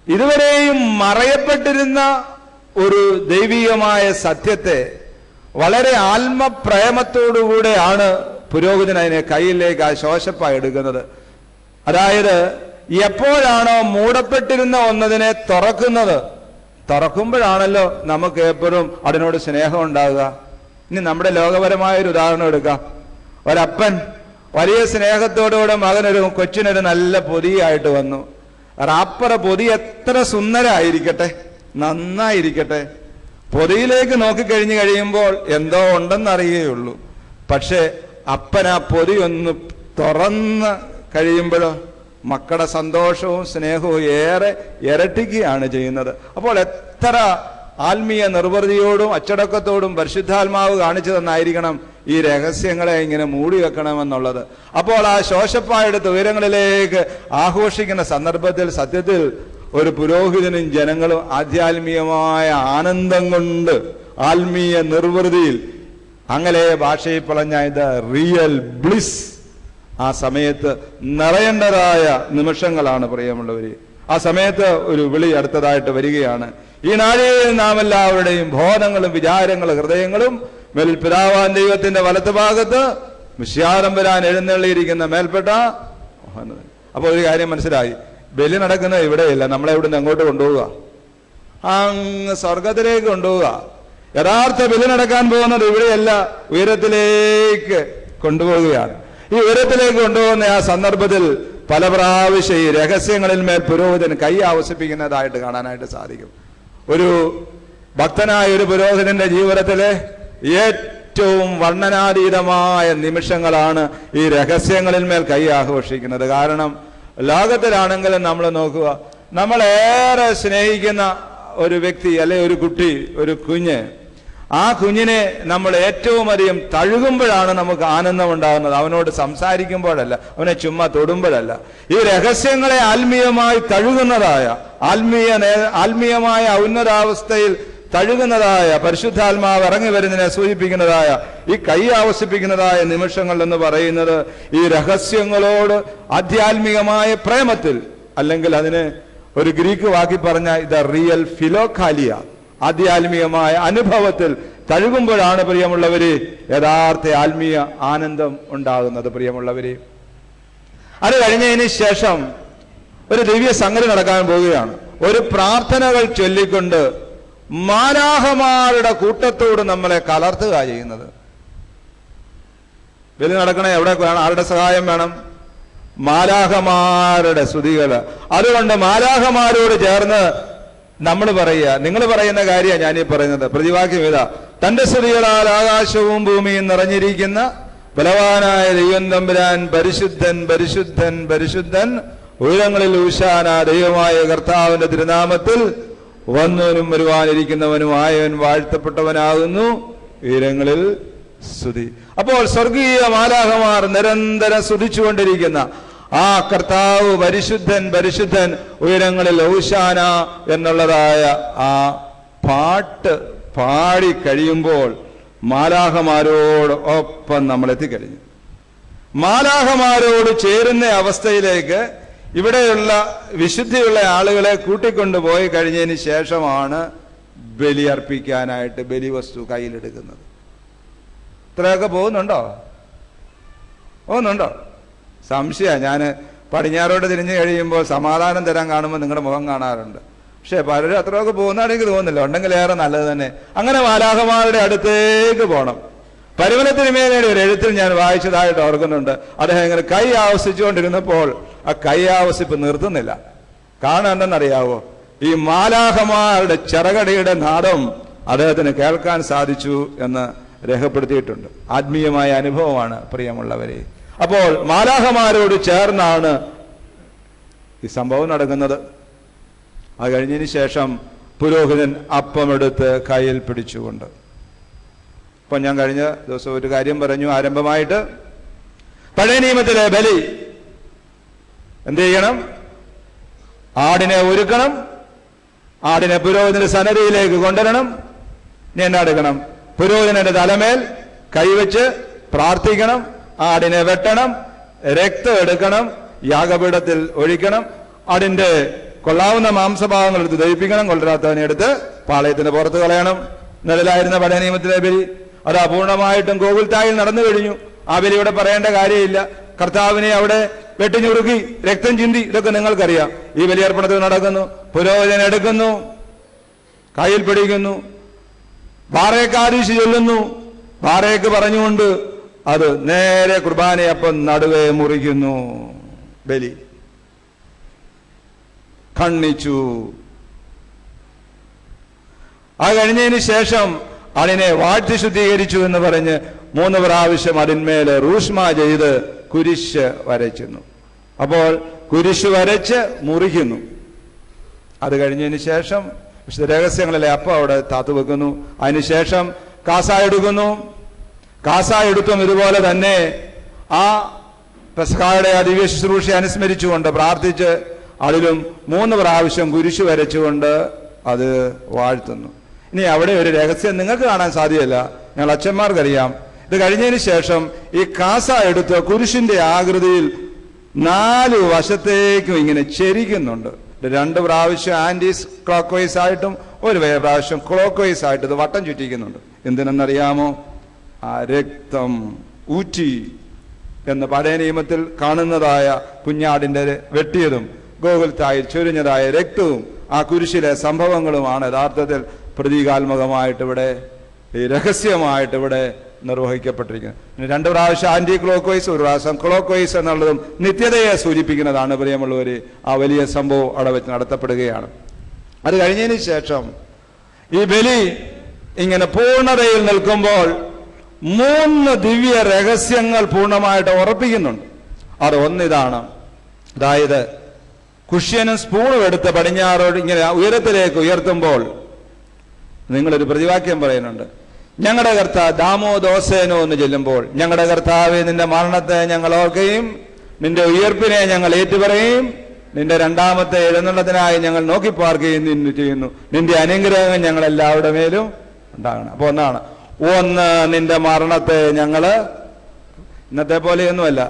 ഇതുവരെയും മറയപ്പെട്ടിരുന്ന ഒരു ദൈവികമായ സത്യത്തെ വളരെ ആത്മപ്രേമത്തോടുകൂടെയാണ് പുരോഹിതൻ അതിനെ കയ്യിലേക്ക് ആ ശോശപ്പ എടുക്കുന്നത്. അതായത് എപ്പോഴാണോ മൂടപ്പെട്ടിരുന്ന ഒന്നതിനെ തുറക്കുമ്പോഴാണല്ലോ നമുക്ക് എപ്പോഴും അതിനോട് സ്നേഹം ഉണ്ടാകുക. ഇനി നമ്മുടെ ലോകപരമായ ഒരു ഉദാഹരണം എടുക്കാം. ഒരപ്പൻ വലിയ സ്നേഹത്തോടുകൂടെ മകനൊരു കൊച്ചിനൊരു നല്ല പൊതിയായിട്ട് വന്നു. റാപ്പറ പൊതി എത്ര സുന്ദരമായിരിക്കട്ടെ, നന്നായിരിക്കട്ടെ, പൊതിയിലേക്ക് നോക്കിക്കഴിഞ്ഞു കഴിയുമ്പോൾ എന്തോ ഉണ്ടെന്നറിയുകയുള്ളൂ. പക്ഷെ അപ്പൻ ആ പൊതി ഒന്ന് തുറന്ന് കഴിയുമ്പോഴോ മക്കളുടെ സന്തോഷവും സ്നേഹവും ഏറെ ഇരട്ടിക്കുകയാണ് ചെയ്യുന്നത്. അപ്പോൾ എത്ര ആത്മീയ നിർവൃതിയോടും അച്ചടക്കത്തോടും പരിശുദ്ധാത്മാവ് കാണിച്ചു തന്നായിരിക്കണം ഈ രഹസ്യങ്ങളെ ഇങ്ങനെ മൂടി വെക്കണമെന്നുള്ളത്. അപ്പോൾ ആ ശോശപ്പായെടുത്ത് ഉയരങ്ങളിലേക്ക് ആഘോഷിക്കുന്ന സന്ദർഭത്തിൽ സത്യത്തിൽ ഒരു പുരോഹിതനും ജനങ്ങളും ആധ്യാത്മികമായ ആനന്ദം കൊണ്ട് ആത്മീയ നിർവൃതിയിൽ അങ്ങനെ ഭാഷയിൽ പറഞ്ഞത് റിയൽ ബ്ലിസ് ആ സമയത്ത് നിറയേണ്ടതായ നിമിഷങ്ങളാണ് പ്രിയമുള്ളവര്. ആ സമയത്ത് ഒരു വിളി അടുത്തതായിട്ട് വരികയാണ്: ഈ നാഴികയിൽ നാം എല്ലാവരുടെയും ബോധങ്ങളും വിചാരങ്ങളും ഹൃദയങ്ങളും മേൽ പിതാവാൻ ദൈവത്തിന്റെ വലത്ത് ഭാഗത്ത് മിശിഹാരം വരാൻ എഴുന്നള്ളിയിരിക്കുന്ന മേൽപ്പെട്ട. അപ്പൊ ഒരു കാര്യം മനസ്സിലായി, ബലി നടക്കുന്നത് ഇവിടെയല്ല, നമ്മളെ ഇവിടുന്ന് എങ്ങോട്ട് കൊണ്ടുപോവുക? അങ്ങ് സ്വർഗത്തിലേക്ക് കൊണ്ടുപോവുക. യഥാർത്ഥ ബലി നടക്കാൻ പോകുന്നത് ഇവിടെയല്ല, ഉയരത്തിലേക്ക് കൊണ്ടുപോവുകയാണ്. ഈ ഉയരത്തിലേക്ക് കൊണ്ടുപോകുന്ന ആ സന്ദർഭത്തിൽ പല പ്രാവശ്യം ഈ രഹസ്യങ്ങളിൽ മേൽ പുരോഹിതൻ കൈ ആവസിപ്പിക്കുന്നതായിട്ട് കാണാനായിട്ട് സാധിക്കും. ഒരു ഭക്തനായ ഒരു പുരോഹിതന്റെ ജീവിതത്തിലെ ഏറ്റവും വർണ്ണനാതീതമായ നിമിഷങ്ങളാണ് ഈ രഹസ്യങ്ങളിൽ മേൽ കൈ ആഘോഷിക്കുന്നത്. കാരണം ലോകത്തിലാണെങ്കിലും നമ്മൾ നോക്കുക, നമ്മളേറെ സ്നേഹിക്കുന്ന ഒരു വ്യക്തി അല്ലെ ഒരു കുട്ടി, ഒരു കുഞ്ഞ്, ആ കുഞ്ഞിനെ നമ്മൾ ഏറ്റവും അധികം തഴുകുമ്പോഴാണ് നമുക്ക് ആനന്ദം ഉണ്ടാകുന്നത്, അവനോട് സംസാരിക്കുമ്പോഴല്ല, അവനെ തൊടുമ്പോഴല്ല. ഈ രഹസ്യങ്ങളെ ആത്മീയമായി തഴുകുന്നതായ ആത്മീയമായ ഉന്നതാവസ്ഥയിൽ തഴുകുന്നതായ പരിശുദ്ധാത്മാവ് ഇറങ്ങി വരുന്നതിനെ സൂചിപ്പിക്കുന്നതായ ഈ കൈ ആവസിപ്പിക്കുന്നതായ നിമിഷങ്ങൾ എന്ന് പറയുന്നത് ഈ രഹസ്യങ്ങളോട് ആധ്യാത്മികമായ പ്രേമത്തിൽ, അല്ലെങ്കിൽ അതിന് ഒരു ഗ്രീക്ക് വാക്കി പറഞ്ഞ ഇത് റിയൽ ഫിലോക്കാലിയ, ആധ്യാത്മികമായ അനുഭവത്തിൽ തഴുകുമ്പോഴാണ് പ്രിയമുള്ളവര് യഥാർത്ഥ ആത്മീയ ആനന്ദം ഉണ്ടാകുന്നത്. പ്രിയമുള്ളവര്, അത് കഴിഞ്ഞതിന് ശേഷം ഒരു ദിവ്യ സംഗതി നടക്കാൻ പോവുകയാണ്. ഒരു പ്രാർത്ഥനകൾ ചൊല്ലിക്കൊണ്ട് മാലാഖമാരുടെ കൂട്ടത്തോട് നമ്മളെ കലർത്തുക ചെയ്യുന്നത്. ബലി നടക്കണേ എവിടെ വേണം? ആരുടെ സഹായം വേണം? മാലാഖമാരുടെ സ്തുതികള്. അതുകൊണ്ട് മാലാഖമാരോട് ചേർന്ന് നമ്മൾ പറയുക, നിങ്ങൾ പറയുന്ന കാര്യമാണ് ഞാനീ പറയുന്നത്. പ്രതിവാക്യം ഇതാ: തന്റെ സ്തുതികളാൽ ആകാശവും ഭൂമിയും നിറഞ്ഞിരിക്കുന്ന ബലവാനായ ദൈവം തമ്പുരാൻ പരിശുദ്ധൻ പരിശുദ്ധൻ പരിശുദ്ധൻ, ഉയരങ്ങളിൽ ഊശാന. ദൈവമായ കർത്താവിന്റെ തിരുനാമത്തിൽ വന്നവനും വരുവാനിരിക്കുന്നവനുമായവൻ വാഴ്ത്തപ്പെട്ടവനാകുന്നു, ഉയരങ്ങളിൽ സ്തുതി. അപ്പോൾ സ്വർഗീയ മാലാഖമാർ നിരന്തരം സ്തുതിച്ചുകൊണ്ടിരിക്കുന്ന ആ കർത്താവ് പരിശുദ്ധൻ പരിശുദ്ധൻ, ഉയരങ്ങളിൽ ഔശാന എന്നുള്ളതായ ആ പാട്ട് പാടി കഴിയുമ്പോൾ മാലാഖമാരോട് ഒപ്പം നമ്മൾ എത്തിക്കഴിഞ്ഞു. മാലാഖമാരോട് ചേരുന്ന അവസ്ഥയിലേക്ക് ഇവിടെയുള്ള വിശുദ്ധിയുള്ള ആളുകളെ കൂട്ടിക്കൊണ്ടുപോയി കഴിഞ്ഞതിന് ശേഷമാണ് ബലിയർപ്പിക്കാനായിട്ട് ബലിവസ്തു കയ്യിലെടുക്കുന്നത്. ഇത്രയൊക്കെ പോകുന്നുണ്ടോ? സംശയ. ഞാൻ പടിഞ്ഞാറോട്ട് തിരിഞ്ഞു കഴിയുമ്പോൾ സമാധാനം തരാൻ കാണുമ്പോൾ നിങ്ങളുടെ മുഖം കാണാറുണ്ട്. പക്ഷെ പലരും അത്രയൊക്കെ പോകുന്നതാണ് എനിക്ക് തോന്നുന്നില്ല. ഉണ്ടെങ്കിൽ ഏറെ നല്ലത് തന്നെ. അങ്ങനെ മാലാഖമാരുടെ അടുത്തേക്ക് പോകണം. പരിമലത്തിനുമേലയുടെ ഒരു എഴുത്തിൽ ഞാൻ വായിച്ചതായിട്ട് ഓർക്കുന്നുണ്ട്. അദ്ദേഹം ഇങ്ങനെ കൈ ആവസിച്ചുകൊണ്ടിരുന്നപ്പോൾ ആ കൈ ആവസിപ്പ് നിർത്തുന്നില്ല. കാരണം എന്തെന്നറിയാവോ? ഈ മാലാഖമാരുടെ ചിറകടിയുടെ നാദം അദ്ദേഹത്തിന് കേൾക്കാൻ സാധിച്ചു എന്ന് രേഖപ്പെടുത്തിയിട്ടുണ്ട്. ആത്മീയമായ അനുഭവമാണ് പ്രിയമുള്ളവരെ. അപ്പോൾ മാലാഖമാരോട് ചേർന്നാണ് ഈ സംഭവം നടക്കുന്നത്. അത് കഴിഞ്ഞതിന് ശേഷം പുരോഹിതൻ അപ്പമെടുത്ത് കയ്യിൽ പിടിച്ചുകൊണ്ട്, ഇപ്പൊ ഞാൻ കഴിഞ്ഞ ദിവസം ഒരു കാര്യം പറഞ്ഞു ആരംഭമായിട്ട്, പഴയ നിയമത്തിലെ ബലി എന്ത് ചെയ്യണം? ആടിനെ ഒരുക്കണം, ആടിനെ പുരോഹിതന്റെ സന്നിധിയിലേക്ക് കൊണ്ടുവരണം. ഇനി എന്നാ എടുക്കണം? പുരോഹിതന്റെ തലമേൽ കൈവച്ച് പ്രാർത്ഥിക്കണം, ആടിനെ വെട്ടണം, രക്തം എടുക്കണം, യാഗപീഠത്തിൽ ഒഴിക്കണം, ആടിന്റെ കൊള്ളാവുന്ന മാംസഭാഗങ്ങൾ എടുത്ത് ദഹിപ്പിക്കണം, കൊള്ളരാത്തവനെ എടുത്ത് പാളയത്തിന് പുറത്ത് കളയണം. നിഴലായിരുന്ന പഴയ നിയമത്തിലെ ബലി അത് അപൂർണമായിട്ടും ഗോകുൽത്തായിൽ നടന്നു കഴിഞ്ഞു. ആ ബലിയുടെ പറയേണ്ട കാര്യമില്ല. കർത്താവിനെ അവിടെ വെട്ടിഞ്ഞുറുക്കി രക്തം ചിന്തി, ഇതൊക്കെ നിങ്ങൾക്കറിയാം. ഈ ബലിയർപ്പണത്തിൽ നടക്കുന്നു. പുരോഹിതൻ എടുക്കുന്നു, കയ്യിൽ പിടിക്കുന്നു, ബാറേക്കാദീശ് ചൊല്ലുന്നു. ബാറേക്ക് പറഞ്ഞുകൊണ്ട് അത് നേരെ കുർബാനയപ്പം നടുവേ മുറിക്കുന്നു. ബലി ഖണ്ഡിച്ചു. ആ കഴിഞ്ഞതിന് ശേഷം അതിനെ വാഴ്ത്തി ശുദ്ധീകരിച്ചു എന്ന് പറഞ്ഞ് 3 പ്രാവശ്യം അതിന്മേല് റൂഷ്മ ചെയ്ത് കുരിശ് വരയ്ക്കുന്നു. അപ്പോൾ കുരിശ് വരച്ച് മുറിക്കുന്നു. അത് കഴിഞ്ഞതിന് ശേഷം വിശുദ്ധ രഹസ്യങ്ങളിലെ അപ്പം അവിടെ താത്തുവെക്കുന്നു. അതിനുശേഷം കാസായ എടുക്കുന്നു. കാസായ എടുത്തും ഇതുപോലെ തന്നെ ആ പെസഹായുടെ ആ ദിവ്യ ശുശ്രൂഷ അനുസ്മരിച്ചുകൊണ്ട് പ്രാർത്ഥിച്ച് അതിലും 3 പ്രാവശ്യം കുരിശ് വരച്ചുകൊണ്ട് അത് വാഴ്ത്തുന്നു. ഇനി അവിടെ ഒരു രഹസ്യം നിങ്ങൾക്ക് കാണാൻ സാധ്യമല്ല, ഞങ്ങൾ അച്ഛന്മാർക്കറിയാം. ഇത് കഴിഞ്ഞതിന് ശേഷം ഈ കാസ എടുത്ത് കുരിശിന്റെ ആകൃതിയിൽ 4 വശത്തേക്കും ഇങ്ങനെ ചെരിക്കുന്നുണ്ട്. 2 പ്രാവശ്യം ആന്റീസ് ക്ലോക്ക് വൈസ് ആയിട്ടും 1 പ്രാവശ്യം ക്ലോക്ക് വൈസ് ആയിട്ട് ഇത് വട്ടം ചുറ്റിക്കുന്നുണ്ട്. എന്തിനെന്നറിയാമോ? ആ രക്തം ഊറ്റി എന്ന് പഴയ നിയമത്തിൽ കാണുന്നതായ കുഞ്ഞാടിന്റെ വെട്ടിയതും ഗോകുൽത്തായിൽ ചൊരിഞ്ഞതായ രക്തവും ആ കുരിശിലെ സംഭവങ്ങളുമാണ് യഥാർത്ഥത്തിൽ പ്രതീകാത്മകമായിട്ട് ഇവിടെ ഈ രഹസ്യമായിട്ട് ഇവിടെ നിർവഹിക്കപ്പെട്ടിരിക്കുന്നത്. 2 പ്രാവശ്യം ആന്റി ക്ലോക്ക് വൈസ്, 1 പ്രാവശ്യം ക്ലോക്ക് വൈസ് എന്നുള്ളതും നിത്യതയെ സൂചിപ്പിക്കുന്നതാണ്. പ്രിയമുള്ളവര്, ആ വലിയ സംഭവം അവിടെ വെച്ച് നടത്തപ്പെടുകയാണ്. അത് കഴിഞ്ഞതിന് ശേഷം ഈ ബലി ഇങ്ങനെ പൂർണ്ണതയിൽ നിൽക്കുമ്പോൾ 3 ദിവ്യ രഹസ്യങ്ങൾ പൂർണ്ണമായിട്ട് ഉറപ്പിക്കുന്നുണ്ട്. അത് ഒന്നിതാണ്, അതായത് കുഷ്യനും സ്പൂണും എടുത്ത് പടിഞ്ഞാറോട് ഇങ്ങനെ ഉയരത്തിലേക്ക് ഉയർത്തുമ്പോൾ നിങ്ങളൊരു പ്രതിവാക്യം പറയുന്നുണ്ട്. ഞങ്ങളുടെ കർത്താവ് ദാമോദോസേനോ എന്ന് ചെല്ലുമ്പോൾ, ഞങ്ങളുടെ കർത്താവെ നിന്റെ മരണത്തെ ഞങ്ങൾ ഓർക്കുകയും നിന്റെ ഉയർപ്പിനെ ഞങ്ങൾ ഏറ്റുപറയുകയും നിന്റെ രണ്ടാമത്തെ എഴുന്നള്ളത്തിനായി ഞങ്ങൾ നോക്കിപ്പാർക്കുകയും നിന്നെ ചെയ്യുന്നു. നിന്റെ അനുഗ്രഹം ഞങ്ങൾ എല്ലാവരുടെ മേലും ഉണ്ടാകണം. അപ്പൊ ഒന്ന് നിന്റെ മരണത്തെ ഞങ്ങള് ഇന്നത്തെ പോലെയൊന്നുമല്ല.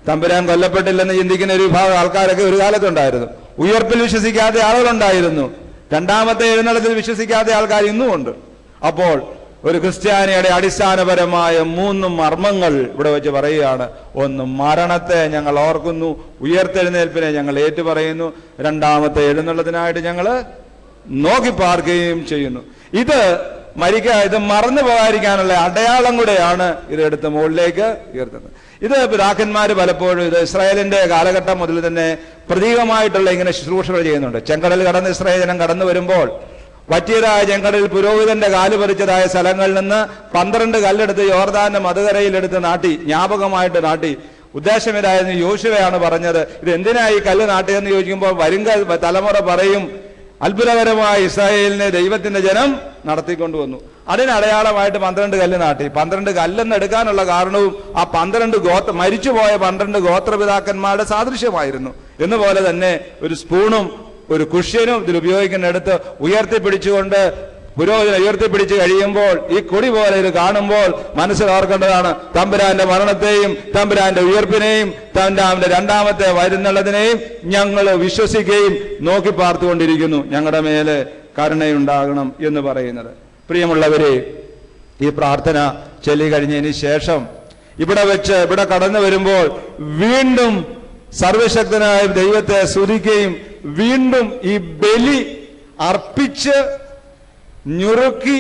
തമ്പുരാൻ കൊല്ലപ്പെട്ടില്ലെന്ന് ചിന്തിക്കുന്ന ഒരു വിഭാഗം ആൾക്കാരൊക്കെ ഒരു കാലത്തുണ്ടായിരുന്നു. ഉയർപ്പിൽ വിശ്വസിക്കാത്ത ആളുകളുണ്ടായിരുന്നു. രണ്ടാമത്തെ എഴുന്നള്ളത്തിൽ വിശ്വസിക്കാത്ത ആൾക്കാർ ഇന്നുമുണ്ട്. അപ്പോൾ ഒരു ക്രിസ്ത്യാനിയുടെ അടിസ്ഥാനപരമായ 3 മർമ്മങ്ങൾ ഇവിടെ വെച്ച് പറയുകയാണ്. ഒന്ന്, മരണത്തെ ഞങ്ങൾ ഓർക്കുന്നു, ഉയർത്തെഴുന്നേൽപ്പിനെ ഞങ്ങൾ ഏറ്റുപറയുന്നു, രണ്ടാമത്തെ എഴുന്നള്ളത്തിനായിട്ട് ഞങ്ങൾ നോക്കിപ്പാർക്കുകയും ചെയ്യുന്നു. ഇത് മറന്നു പോകാതിരിക്കാനുള്ള അടയാളം കൂടെയാണ് ഇതെടുത്ത് മുകളിലേക്ക് ഉയർത്തുന്നത്. ഇത് പിതാക്കന്മാര് പലപ്പോഴും ഇത് ഇസ്രായേലിന്റെ കാലഘട്ടം മുതൽ തന്നെ പ്രതീകമായിട്ടുള്ള ഇങ്ങനെ ശുശ്രൂഷകൾ ചെയ്യുന്നുണ്ട്. ചെങ്കടൽ കടന്ന് ഇസ്രായേൽ ജനം കടന്നു വരുമ്പോൾ വറ്റിയതായ ചെങ്കടലിൽ പുരോഹിതന്റെ കാല് പറിച്ചതായ സ്ഥലങ്ങളിൽ നിന്ന് 12 കല്ലെടുത്ത് യോർദാന്റെ മറുകരയിലെടുത്ത് നാട്ടി, ജ്ഞാപകമായിട്ട് നാട്ടി. ഉദ്ദേശം ഇതായിരുന്നു. യോശുവയാണ് പറഞ്ഞത്. ഇത് എന്തിനായി കല്ല് നാട്ടിയെന്ന് ചോദിക്കുമ്പോൾ വരും തലമുറ പറയും, അത്ഭുതകരമായ ഇസ്രായേലിനെ ദൈവത്തിന്റെ ജനം നടത്തിക്കൊണ്ടുവന്നു. അതിനടയാളമായിട്ട് 12 കല്ല് നാട്ടി. 12 കല്ലെന്ന് എടുക്കാനുള്ള കാരണവും ആ 12 മരിച്ചുപോയ 12 ഗോത്രപിതാക്കന്മാരുടെ സാദൃശ്യമായിരുന്നു. എന്നുപോലെ തന്നെ ഒരു സ്പൂണും ഒരു കുഷ്യനും ഇതിൽ ഉപയോഗിക്കുന്നിടത്ത് ഉയർത്തിപ്പിടിച്ചുകൊണ്ട് പുരോഹിതൻ ഉയർത്തിപ്പിടിച്ച് കഴിയുമ്പോൾ ഈ കൊടി പോലെ ഇത് കാണുമ്പോൾ മനസ്സിൽ ഓർക്കേണ്ടതാണ്, തമ്പുരാന്റെ മരണത്തെയും തമ്പുരാന്റെ ഉയർപ്പിനെയും തമ്പുരാന്റെ രണ്ടാമത്തെ വരുന്നുള്ളതിനെയും ഞങ്ങൾ വിശ്വസിക്കുകയും നോക്കി പാർത്തുകൊണ്ടിരിക്കുന്നു. ഞങ്ങളുടെ മേലെ കരുണയുണ്ടാകണം എന്ന് പറയുന്നത്. പ്രിയമുള്ളവരെ, ഈ പ്രാർത്ഥന ചൊല്ലി കഴിഞ്ഞതിന് ശേഷം ഇവിടെ കടന്നു വരുമ്പോൾ വീണ്ടും സർവശക്തനായ ദൈവത്തെ സ്തുതിക്കുകയും വീണ്ടും ഈ ബലി അർപ്പിച്ച് ഞുറുക്കി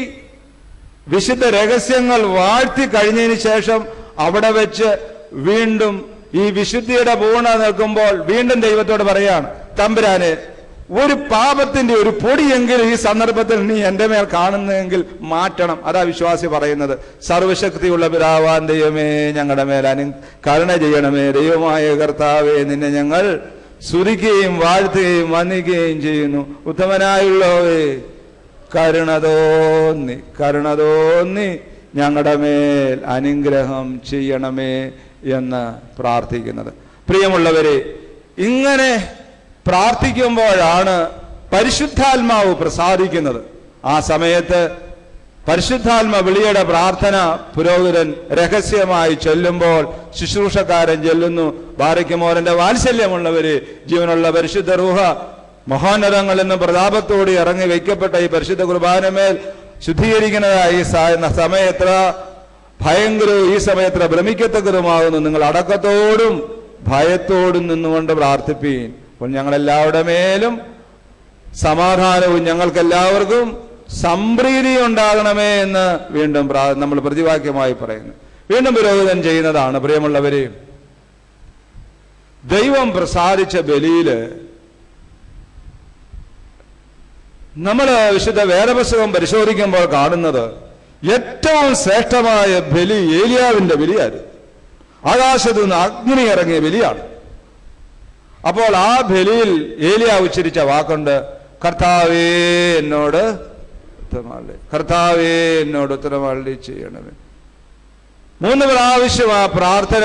വിശുദ്ധ രഹസ്യങ്ങൾ വാഴ്ത്തി കഴിഞ്ഞതിന് ശേഷം അവിടെ വെച്ച് വീണ്ടും ഈ വിശുദ്ധിയുടെ പൂർണ്ണ നിൽക്കുമ്പോൾ വീണ്ടും ദൈവത്തോട് പറയാണ്, തമ്പുരാനെ, ഒരു പാപത്തിന്റെ ഒരു പൊടിയെങ്കിലും ഈ സന്ദർഭത്തിൽ നീ എന്റെ മേൽ കാണുന്നെങ്കിൽ മാറ്റണം. അതാ വിശ്വാസി പറയുന്നത്. സർവശക്തിയുള്ള പിതാവാൻ ദൈവമേ, ഞങ്ങളുടെ മേൽ കരുണ ചെയ്യണമേ. ദൈവമായ കർത്താവേ, നിന്നെ ഞങ്ങൾ സ്തുതിക്കുകയും വാഴ്ത്തുകയും വന്ദിക്കുകയും ചെയ്യുന്നു. ഉത്തമനായുള്ളവേ, കരുണ തോന്നി ഞങ്ങളുടെ മേൽ അനുഗ്രഹം ചെയ്യണമേ എന്ന് പ്രാർത്ഥിക്കുന്നത്. പ്രിയമുള്ളവരെ, ഇങ്ങനെ പ്രാർത്ഥിക്കുമ്പോഴാണ് പരിശുദ്ധാത്മാവ് പ്രസാദിക്കുന്നത്. ആ സമയത്ത് പരിശുദ്ധാത്മ വിളിയുടെ പ്രാർത്ഥന പുരോഹിതൻ രഹസ്യമായി ചൊല്ലുമ്പോൾ ശുശ്രൂഷക്കാരൻ ചൊല്ലുന്നു. ബാരയ്ക്കുമോരന്റെ വാത്സല്യമുള്ളവര്, ജീവനുള്ള പരിശുദ്ധ റൂഹ മഹോന്നതങ്ങളിൽ നിന്നും പ്രതാപത്തോടെ ഇറങ്ങി വയ്ക്കപ്പെട്ട ഈ പരിശുദ്ധ കുർബാനമേൽ ശുദ്ധീകരിക്കുന്നതായി ഈ സമയത്ര ഭയങ്കരവും ഈ സമയത്ര ഭ്രമിക്കത്തക്കതുമാകുന്നു. നിങ്ങൾ അടക്കത്തോടും ഭയത്തോടും നിന്നുകൊണ്ട് പ്രാർത്ഥിപ്പീൻ. അപ്പോൾ ഞങ്ങളെല്ലാവരുടെ മേലും സമാധാനവും ഞങ്ങൾക്കെല്ലാവർക്കും സംപ്രീതി ഉണ്ടാകണമേ എന്ന് വീണ്ടും നമ്മൾ പ്രതിവാക്യമായി പറയുന്നു. വീണ്ടും പുരോഹിതൻ ചെയ്യുന്നതാണ്. പ്രിയമുള്ളവരെ, ദൈവം പ്രസാദിച്ച ബലിയില് നമ്മൾ വിശുദ്ധ വേദപുസ്തകം പരിശോധിക്കുമ്പോൾ കാണുന്നത് ഏറ്റവും ശ്രേഷ്ഠമായ ബലി ഏലിയാവിന്റെ ബലിയായിരുന്നു. ആകാശത്തു നിന്ന് അഗ്നി ഇറങ്ങിയ ബലിയാണ്. അപ്പോൾ ആ ബലിയിൽ ഏലിയ ഉച്ചരിച്ച വാക്കുണ്ട്, കർത്താവേ എന്നോട് ഉത്തരമരുളി ചെയ്യണമേ. 3 പ്രാവശ്യം ആ പ്രാർത്ഥന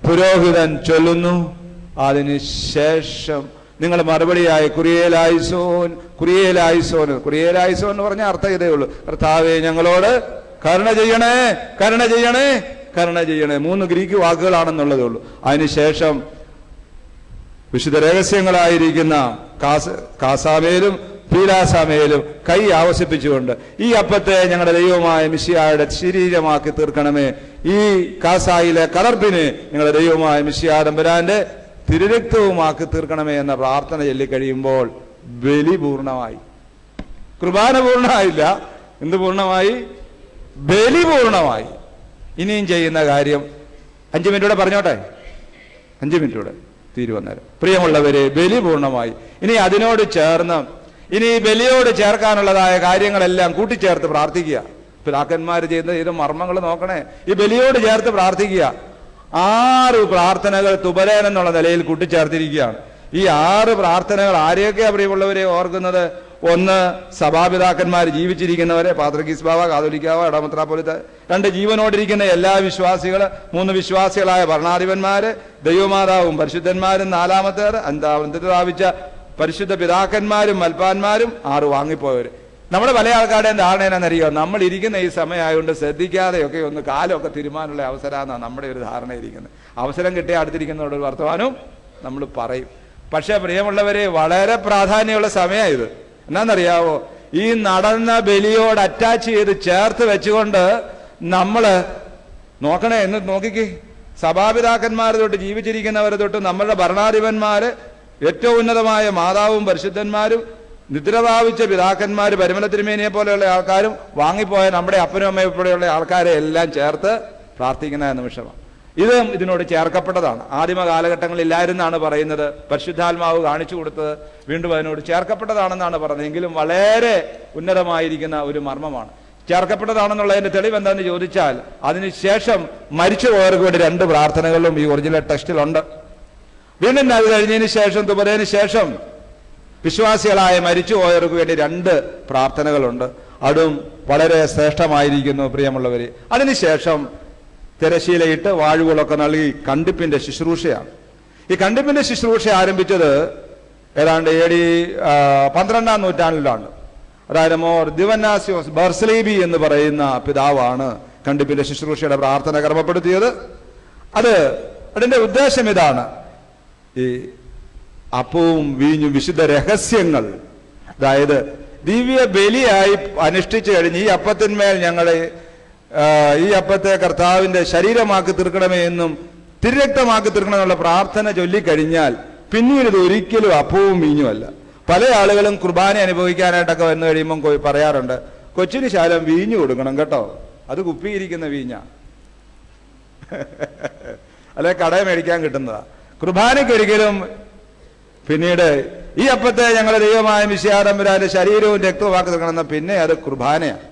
പുരോഹിതൻ ചൊല്ലുന്നു. അതിനുശേഷം നിങ്ങൾ മറുപടിയായി കുറിയേലായിസോൻ എന്ന് പറഞ്ഞ അർത്ഥം ഇതേ ഉള്ളൂ, കർത്താവേ ഞങ്ങളോട് കരുണ ചെയ്യണേ. 3 ഗ്രീക്ക് വാക്കുകളാണെന്നുള്ളതേ ഉള്ളൂ. അതിനുശേഷം വിശുദ്ധ രഹസ്യങ്ങളായിരിക്കുന്ന കാസാമേലും പീലാസാമേലും കൈ ആവസിപ്പിച്ചുകൊണ്ട് ഈ അപ്പത്തെ ഞങ്ങളുടെ ദൈവമായ മിശിഹായുടെ ശരീരമാക്കി തീർക്കണമേ. ഈ കാസായിലെ കലർപ്പിനെ ഞങ്ങളുടെ ദൈവമായ മിശിഹാ തമ്പുരാന്റെ തിരുരക്തവുമാക്കി തീർക്കണമേ എന്ന പ്രാർത്ഥന ചൊല്ലിക്കഴിയുമ്പോൾ ബലി പൂർണ്ണമായി. കുർബാന പൂർണ്ണമായില്ല, എന്ത് പൂർണ്ണമായി? ബലി പൂർണ്ണമായി. ഇനിയും ചെയ്യുന്ന കാര്യം 5 മിനിറ്റൂടെ പറഞ്ഞോട്ടെ, 5 മിനിറ്റൂടെ തീരുവന്നേരം. പ്രിയമുള്ളവരെ, ബലി പൂർണ്ണമായി. ഇനി അതിനോട് ചേർന്ന് ഇനി ബലിയോട് ചേർക്കാനുള്ളതായ കാര്യങ്ങളെല്ലാം കൂട്ടിച്ചേർത്ത് പ്രാർത്ഥിക്കുക. പിതാക്കന്മാർ ചെയ്യുന്ന ഇത് മർമ്മങ്ങൾ നോക്കണേ. ഈ ബലിയോട് ചേർത്ത് പ്രാർത്ഥിക്കുക. 6 പ്രാർത്ഥനകൾ തുബലേൻ എന്നുള്ള നിലയിൽ കൂട്ടിച്ചേർത്തിരിക്കുകയാണ്. ഈ 6 പ്രാർത്ഥനകൾ ആരെയൊക്കെയാ പ്രിയമുള്ളവരെ ഓർക്കുന്നത്? ഒന്ന് സഭാപിതാക്കന്മാർ ജീവിച്ചിരിക്കുന്നവരെ, പാത്രികീസ് ബാവ, കാതോലിക്കാവ, ഇടമെത്രാപ്പോലീത്ത, 2 ജീവനോടിരിക്കുന്ന എല്ലാ വിശ്വാസികൾ, 3 വിശ്വാസികളായ ഭരണാധിപന്മാര്, ദൈവമാതാവും പരിശുദ്ധന്മാരും 4-ാമത്തേത്, 5 പ്രാപിച്ച പരിശുദ്ധ പിതാക്കന്മാരും മൽപ്പാന്മാരും, 6 വാങ്ങിപ്പോയവർ. നമ്മുടെ പല ആൾക്കാരുടെയും ധാരണ എന്നാണെന്നറിയോ, നമ്മൾ ഇരിക്കുന്ന ഈ സമയമായതുകൊണ്ട് ശ്രദ്ധിക്കാതെയൊക്കെ ഒന്ന് കാലമൊക്കെ തിരുമാനുള്ള അവസരമെന്നാണ് നമ്മുടെ ഒരു ധാരണ ഇരിക്കുന്നത്. അവസരം കിട്ടിയ അടുത്തിരിക്കുന്നവരുടെ ഒരു വർത്തമാനവും നമ്മൾ പറയും. പക്ഷെ പ്രിയമുള്ളവരെ, വളരെ പ്രാധാന്യമുള്ള സമയമാണ് ഇത്. എന്നാന്നറിയാവോ, ഈ നടന്ന ബലിയോട് അറ്റാച്ച് ചെയ്ത് ചേർത്ത് വെച്ചുകൊണ്ട് നമ്മള് നോക്കണേ എന്ന് നോക്കിക്കേ. സഭാപിതാക്കന്മാർ തൊട്ട് ജീവിച്ചിരിക്കുന്നവരെ തൊട്ട് നമ്മളുടെ ഭരണാധിപന്മാര്, ഏറ്റവും ഉന്നതമായ മാതാവും പരിശുദ്ധന്മാരും, നിദ്രഭാവിച്ച പിതാക്കന്മാർ, പരിമല തിരുമേനിയെ പോലെയുള്ള ആൾക്കാരും, വാങ്ങിപ്പോയ നമ്മുടെ അപ്പനും അമ്മയെ പോലെയുള്ള ആൾക്കാരെ എല്ലാം ചേർത്ത് പ്രാർത്ഥിക്കുന്ന നിമിഷമാണ്. ഇതിനോട് ചേർക്കപ്പെട്ടതാണ്. ആദിമ കാലഘട്ടങ്ങളിൽ ഇല്ലായിരുന്നാണ് പറയുന്നത്. പരിശുദ്ധാത്മാവ് കാണിച്ചു കൊടുത്തത് വീണ്ടും അതിനോട് ചേർക്കപ്പെട്ടതാണെന്നാണ് പറയുന്നത്. എങ്കിലും വളരെ ഉന്നതമായിരിക്കുന്ന ഒരു മർമ്മമാണ്. ചേർക്കപ്പെട്ടതാണെന്നുള്ളതിന്റെ തെളിവ് എന്താണെന്ന് ചോദിച്ചാൽ, അതിനുശേഷം മരിച്ചുപോയവർക്ക് വേണ്ടി 2 പ്രാർത്ഥനകളും ഈ ഒറിജിനൽ ടെക്സ്റ്റിലുണ്ട്. വീണ്ടും അത് കഴിഞ്ഞതിന് ശേഷം, തുപരേന് ശേഷം വിശ്വാസികളായ മരിച്ചുപോയവർക്ക് വേണ്ടി 2 പ്രാർത്ഥനകളുണ്ട്. അതും വളരെ ശ്രേഷ്ഠമായിരിക്കുന്നു പ്രിയമുള്ളവര്. അതിനുശേഷം തിരശീലയിട്ട് വാഴുകളൊക്കെ നൽകി കണ്ടിപ്പിന്റെ ശുശ്രൂഷയാണ്. ഈ കണ്ടിപ്പിന്റെ ശുശ്രൂഷ ആരംഭിച്ചത് ഏതാണ്ട് AD 12-ാം നൂറ്റാണ്ടിലാണ്. അതായത് മോർ ദിവന്നാസിയോസ് ബർസലീബി എന്ന് പറയുന്ന പിതാവാണ് കണ്ടിപ്പിന്റെ ശുശ്രൂഷയുടെ പ്രാർത്ഥന ക്രമപ്പെടുത്തിയത്. അതിന്റെ ഉദ്ദേശം ഇതാണ്: ഈ അപ്പവും വീഞ്ഞും വിശുദ്ധ രഹസ്യങ്ങൾ, അതായത് ദിവ്യ ബലിയായി അനുഷ്ഠിച്ചു കഴിഞ്ഞ് ഈ അപ്പത്തിന്മേൽ ഞങ്ങളെ ഈ അപ്പത്തെ കർത്താവിന്റെ ശരീരമാക്കി തീർക്കണമേ എന്നും തിരുരക്തമാക്കി തീർക്കണമെന്നുള്ള പ്രാർത്ഥന ചൊല്ലിക്കഴിഞ്ഞാൽ പിന്നീട് ഇത് ഒരിക്കലും അപ്പവും വീഞ്ഞുമല്ല. പല ആളുകളും കുർബാന അനുഭവിക്കാനായിട്ടൊക്കെ വന്നു കഴിയുമ്പോൾ പറയാറുണ്ട്, കൊച്ചിന് ശാലം വീഞ്ഞു കൊടുക്കണം കേട്ടോ, അത് കുപ്പിയിരിക്കുന്ന വീഞ്ഞ അല്ലെ കടയിൽ മേടിക്കാൻ കിട്ടുന്നതാ. കുർബാനയ്ക്കൊരിക്കലും പിന്നീട് ഈ അപ്പത്തെ ഞങ്ങളുടെ ദൈവമായ മിശിഹാതമ്പുരാന്റെ ശരീരവും രക്തവുമാക്കി തീർക്കണമെന്ന പിന്നെ അത് കുർബാനയാണ്.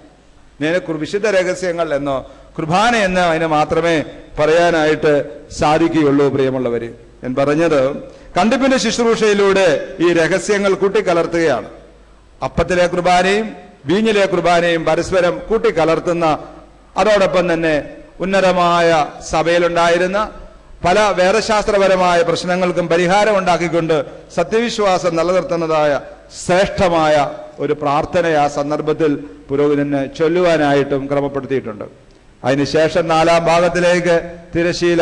വിശുദ്ധ രഹസ്യങ്ങൾ എന്നോ കുർബാന എന്നോ അതിനെ മാത്രമേ പറയാനായിട്ട് സാധിക്കുകയുള്ളൂ. പ്രിയമുള്ളവര്, ഞാൻ പറഞ്ഞത് കണ്ടിപ്പിന്റെ ശുശ്രൂഷയിലൂടെ ഈ രഹസ്യങ്ങൾ കൂട്ടിക്കലർത്തുകയാണ്. അപ്പത്തിലെ കുർബാനയും വീഞ്ഞിലെ കുർബാനയും പരസ്പരം കൂട്ടിക്കലർത്തുന്ന, അതോടൊപ്പം തന്നെ ഉന്നതമായ സഭയിലുണ്ടായിരുന്ന പല വേദശാസ്ത്രപരമായ പ്രശ്നങ്ങൾക്കും പരിഹാരം ഉണ്ടാക്കിക്കൊണ്ട് സത്യവിശ്വാസം നിലനിർത്തുന്നതായ ശ്രേഷ്ഠമായ ഒരു പ്രാർത്ഥന ആ സന്ദർഭത്തിൽ പുരോഹിതന് ചൊല്ലുവാനായിട്ടും ക്രമപ്പെടുത്തിയിട്ടുണ്ട്. അതിനുശേഷം 4-ാം ഭാഗത്തിലേക്ക് തിരശീല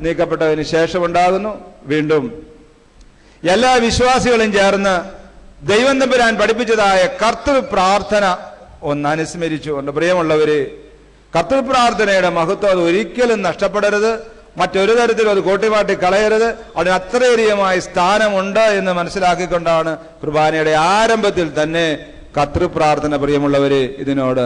നീക്കപ്പെട്ടതിന് ശേഷം ഉണ്ടാകുന്നു. വീണ്ടും എല്ലാ വിശ്വാസികളും ചേർന്ന് ദൈവം തമ്പുരാൻ പഠിപ്പിച്ചതായ കർത്തൃ പ്രാർത്ഥന ഒന്നനുസ്മരിച്ചുകൊണ്ട്, പ്രിയമുള്ളവര്, കർത്തൃ പ്രാർത്ഥനയുടെ മഹത്വം അത് ഒരിക്കലും നഷ്ടപ്പെടരുത്. മറ്റൊരു തരത്തിലും അത് കോട്ടിമാട്ടി കളയരുത്. അതിന് അത്രയേറിയമായ സ്ഥാനമുണ്ട് എന്ന് മനസ്സിലാക്കിക്കൊണ്ടാണ് കുർബാനയുടെ ആരംഭത്തിൽ തന്നെ കർത്തൃപ്രാർത്ഥന, പ്രിയമുള്ളവര്, ഇതിനോട്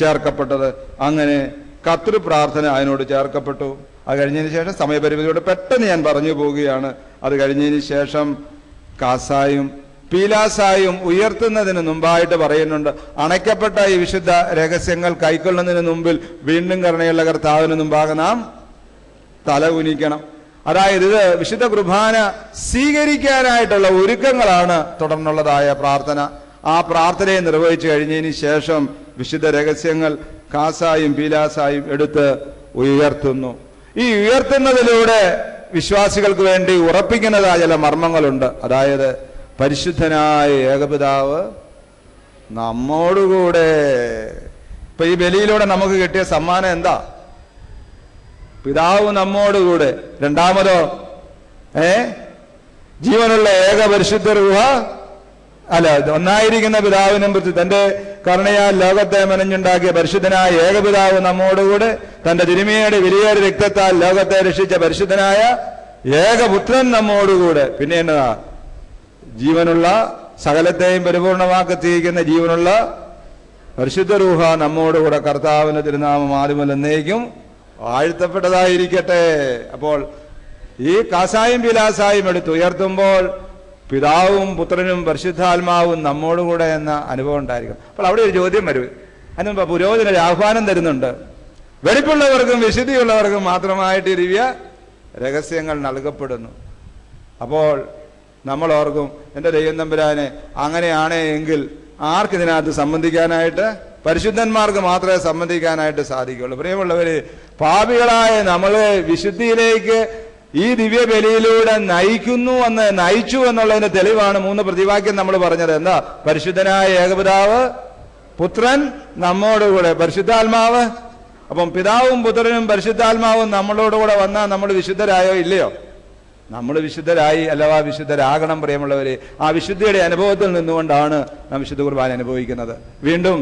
ചേർക്കപ്പെട്ടത്. അങ്ങനെ കർത്തൃപ്രാർത്ഥന അതിനോട് ചേർക്കപ്പെട്ടു. അത് കഴിഞ്ഞതിന് ശേഷം സമയപരിമിതിയോട് പെട്ടെന്ന് ഞാൻ പറഞ്ഞു പോവുകയാണ്. അത് കഴിഞ്ഞതിന് ശേഷം കാസായും പീലാസായും ഉയർത്തുന്നതിന് മുമ്പായിട്ട് പറയുന്നുണ്ട്, അണയ്ക്കപ്പെട്ട ഈ വിശുദ്ധ രഹസ്യങ്ങൾ കൈക്കൊള്ളുന്നതിന് മുമ്പിൽ വീണ്ടും കരുണയുള്ള കർത്താവിന് മുമ്പാകെ നാം തല കുനിക്കണം. അതായത് ഇത് വിശുദ്ധ കുർബാന സ്വീകരിക്കാനായിട്ടുള്ള ഒരുക്കങ്ങളാണ് തുടർന്നുള്ളതായ പ്രാർത്ഥന. ആ പ്രാർത്ഥനയെ നിർവഹിച്ചു കഴിഞ്ഞതിന് ശേഷം വിശുദ്ധ രഹസ്യങ്ങൾ കാസായും പീലാസായും എടുത്ത് ഉയർത്തുന്നു. ഈ ഉയർത്തുന്നതിലൂടെ വിശ്വാസികൾക്ക് വേണ്ടി ഉറപ്പിക്കുന്നതായ ചില മർമ്മങ്ങളുണ്ട്. അതായത് പരിശുദ്ധനായ ഏകപിതാവ് നമ്മോടുകൂടെ. ഇപ്പൊ ഈ ബലിയിലൂടെ നമുക്ക് കിട്ടിയ സമ്മാനം എന്താ? പിതാവ് നമ്മോടുകൂടെ. രണ്ടാമതോ ജീവനുള്ള ഏക പരിശുദ്ധ റൂഹ, അല്ല, ഒന്നായിരിക്കുന്ന പിതാവിനും തന്റെ കരുണയാൽ ലോകത്തെ മെനഞ്ഞുണ്ടാക്കിയ പരിശുദ്ധനായ ഏകപിതാവ് നമ്മോടുകൂടെ, തന്റെ തിരുമേനിയുടെ വിലയേറിയ രക്തത്താൽ ലോകത്തെ രക്ഷിച്ച പരിശുദ്ധനായ ഏകപുത്രൻ നമ്മോടുകൂടെ. പിന്നെ എന്നതാ? ജീവനുള്ള, സകലത്തെയും പരിപൂർണമാക്കി തീയിക്കുന്ന ജീവനുള്ള പരിശുദ്ധ റൂഹ നമ്മോടുകൂടെ. കർത്താവിന്റെ തിരുനാമം ആദ്യം എന്നേക്കും വാഴ്ത്തപ്പെട്ടതായിരിക്കട്ടെ. അപ്പോൾ ഈ കാസായും പീലാസായും എടുത്ത് ഉയർത്തുമ്പോൾ പിതാവും പുത്രനും പരിശുദ്ധാത്മാവും നമ്മോടുകൂടെ എന്ന അനുഭവം ഉണ്ടായിരിക്കും. അപ്പോൾ അവിടെ ഒരു ചോദ്യം വരും. അതിന് പുരോഹിതൻ ഒരു ആഹ്വാനം തരുന്നുണ്ട്. വെടിപ്പുള്ളവർക്കും വിശുദ്ധിയുള്ളവർക്കും മാത്രമായിട്ട് ദിവ്യ രഹസ്യങ്ങൾ നൽകപ്പെടുന്നു. അപ്പോൾ നമ്മൾ ഓർക്കും, എൻ്റെ ദൈവം തമ്പുരാനെ, അങ്ങനെയാണ് എങ്കിൽ ആർക്കിതിനകത്ത് സംബന്ധിക്കാനായിട്ട്? പരിശുദ്ധന്മാർക്ക് മാത്രമേ സംബന്ധിക്കാനായിട്ട് സാധിക്കുകയുള്ളൂ. പ്രിയമുള്ളവര്, പാപികളായ നമ്മളെ വിശുദ്ധിയിലേക്ക് ഈ ദിവ്യ ബലിയിലൂടെ നയിച്ചു എന്നുള്ളതിന്റെ തെളിവാണ് 3 പ്രതിവാക്യം നമ്മൾ പറഞ്ഞത്. എന്താ? പരിശുദ്ധനായ ഏകപിതാവ്, പുത്രൻ, നമ്മോടുകൂടെ പരിശുദ്ധാത്മാവ്. അപ്പം പിതാവും പുത്രനും പരിശുദ്ധാത്മാവും നമ്മളോടുകൂടെ വന്നാൽ നമ്മൾ വിശുദ്ധരായോ ഇല്ലയോ? നമ്മൾ വിശുദ്ധരായി, അല്ലവാ വിശുദ്ധരാകണം. പ്രിയമുള്ളവരെ, ആ വിശുദ്ധിയുടെ അനുഭവത്തിൽ നിന്നുകൊണ്ടാണ് നാം വിശുദ്ധ കുർബാന അനുഭവിക്കുന്നത്. വീണ്ടും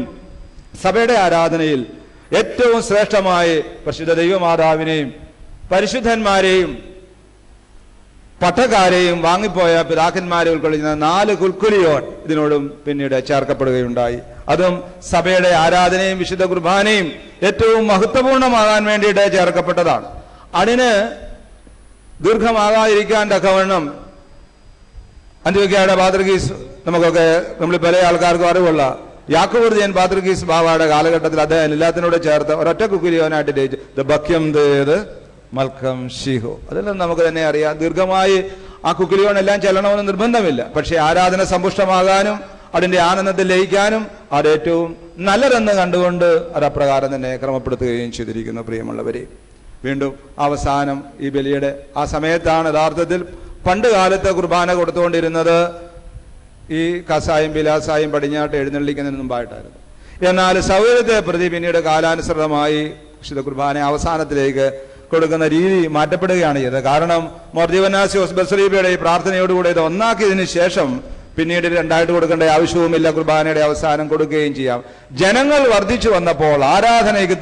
സഭയുടെ ആരാധനയിൽ ഏറ്റവും ശ്രേഷ്ഠമായി പരിശുദ്ധ ദൈവമാതാവിനെയും പരിശുദ്ധന്മാരെയും പട്ടക്കാരെയും വാങ്ങിപ്പോയ പിതാക്കന്മാരെ ഉൾക്കൊള്ളുന്ന 4 കുൽക്കുലിയോൻ ഇതിനോടും പിന്നീട് ചേർക്കപ്പെടുകയുണ്ടായി. അതും സഭയുടെ ആരാധനയും വിശുദ്ധ കുർബാനയും ഏറ്റവും മഹത്വപൂർണ്ണമാകാൻ വേണ്ടിയിട്ട് ചേർക്കപ്പെട്ടതാണ്. അതിന് ദീർഘമാകാതിരിക്കാൻ തക്കവണ്ണം അന്ത്യോക്യയുടെ പാത്രികീസ്, നമുക്കൊക്കെ നമ്മൾ പല ആൾക്കാർക്കും അറിവുള്ള യാക്കോബ് പാത്രികീസ് ബാവയുടെ കാലഘട്ടത്തിൽ അദ്ദേഹം എല്ലാത്തിനോട് ചേർത്ത് ഒരൊറ്റ കുക്കുലിയോനായിട്ട് രചിച്ചു ദ ബക്യം ദേത് മൽക്കം ഷീഹോ. അതിൽ നമുക്ക് തന്നെ അറിയാം, ദീർഘമായി ആ കുക്കുലിയോൺ എല്ലാം ചെല്ലണമെന്ന് നിർബന്ധമില്ല. പക്ഷെ ആരാധന സമ്പുഷ്ടമാകാനും അതിന്റെ ആനന്ദത്തിൽ ലയിക്കാനും അത് ഏറ്റവും നല്ലതെന്ന് കണ്ടുകൊണ്ട് അത് അപ്രകാരം തന്നെ ക്രമപ്പെടുത്തുകയും ചെയ്തിരിക്കുന്നു. പ്രിയമുള്ളവരെ, വീണ്ടും അവസാനം ഈ ബലിയുടെ ആ സമയത്താണ് യഥാർത്ഥത്തിൽ പണ്ട് കാലത്ത് കുർബാന കൊടുത്തുകൊണ്ടിരുന്നത് ഈ കസായും ബിലാസായും പടിഞ്ഞാട്ട് എഴുന്നള്ളിക്കുന്നതിന് മുമ്പായിട്ടായിരുന്നു. എന്നാൽ സൗകര്യത്തെ പ്രതി പിന്നീട് കാലാനുസൃതമായി വിശുദ്ധ കുർബാന അവസാനത്തിലേക്ക് കൊടുക്കുന്ന രീതി മാറ്റപ്പെടുകയാണ് ചെയ്തത്. കാരണം മർദിവനാസിയോസ് ബസലീബയുടെ ഈ പ്രാർത്ഥനയോടുകൂടെ ഇത് ഒന്നാക്കിയതിനു ശേഷം പിന്നീട് 2ആയിട്ട് കൊടുക്കേണ്ട ആവശ്യവുമില്ല, കുർബാനയുടെ അവസാനം കൊടുക്കുകയും ചെയ്യാം. ജനങ്ങൾ വർദ്ധിച്ചു വന്നപ്പോൾ, ആരാധനയ്ക്ക്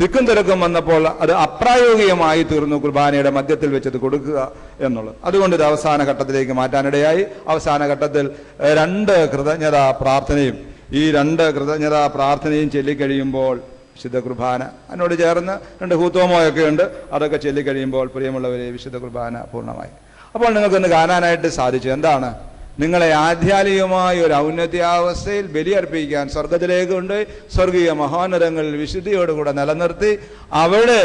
തിക്കും തിരക്കും വന്നപ്പോൾ അത് അപ്രായോഗികമായി തീർന്നു കുർബാനയുടെ മധ്യത്തിൽ വെച്ചത് കൊടുക്കുക എന്നുള്ളത്. അതുകൊണ്ട് ഇത് അവസാന ഘട്ടത്തിലേക്ക് മാറ്റാനിടയായി. അവസാന ഘട്ടത്തിൽ 2 കൃതജ്ഞതാ പ്രാർത്ഥനയും ഈ 2 കൃതജ്ഞതാ പ്രാർത്ഥനയും ചൊല്ലിക്കഴിയുമ്പോൾ വിശുദ്ധ കുർബാന, അതിനോട് ചേർന്ന് 2 ഹൂത്തോമോയൊക്കെ ഉണ്ട്, അതൊക്കെ ചൊല്ലിക്കഴിയുമ്പോൾ പ്രിയമുള്ളവരെ വിശുദ്ധ കുർബാന പൂർണ്ണമായി. അപ്പോൾ നിങ്ങൾക്കൊന്ന് കാണാനായിട്ട് സാധിച്ചു എന്താണ്? നിങ്ങളെ ആധ്യാത്മികമായ ഒരു ഔന്നത്യാവസ്ഥയിൽ ബലിയർപ്പിക്കാൻ സ്വർഗത്തിലേക്ക് കൊണ്ട് സ്വർഗീയ മഹോന്നതങ്ങളിൽ വിശുദ്ധിയോടുകൂടെ നിലനിർത്തി അവിടെ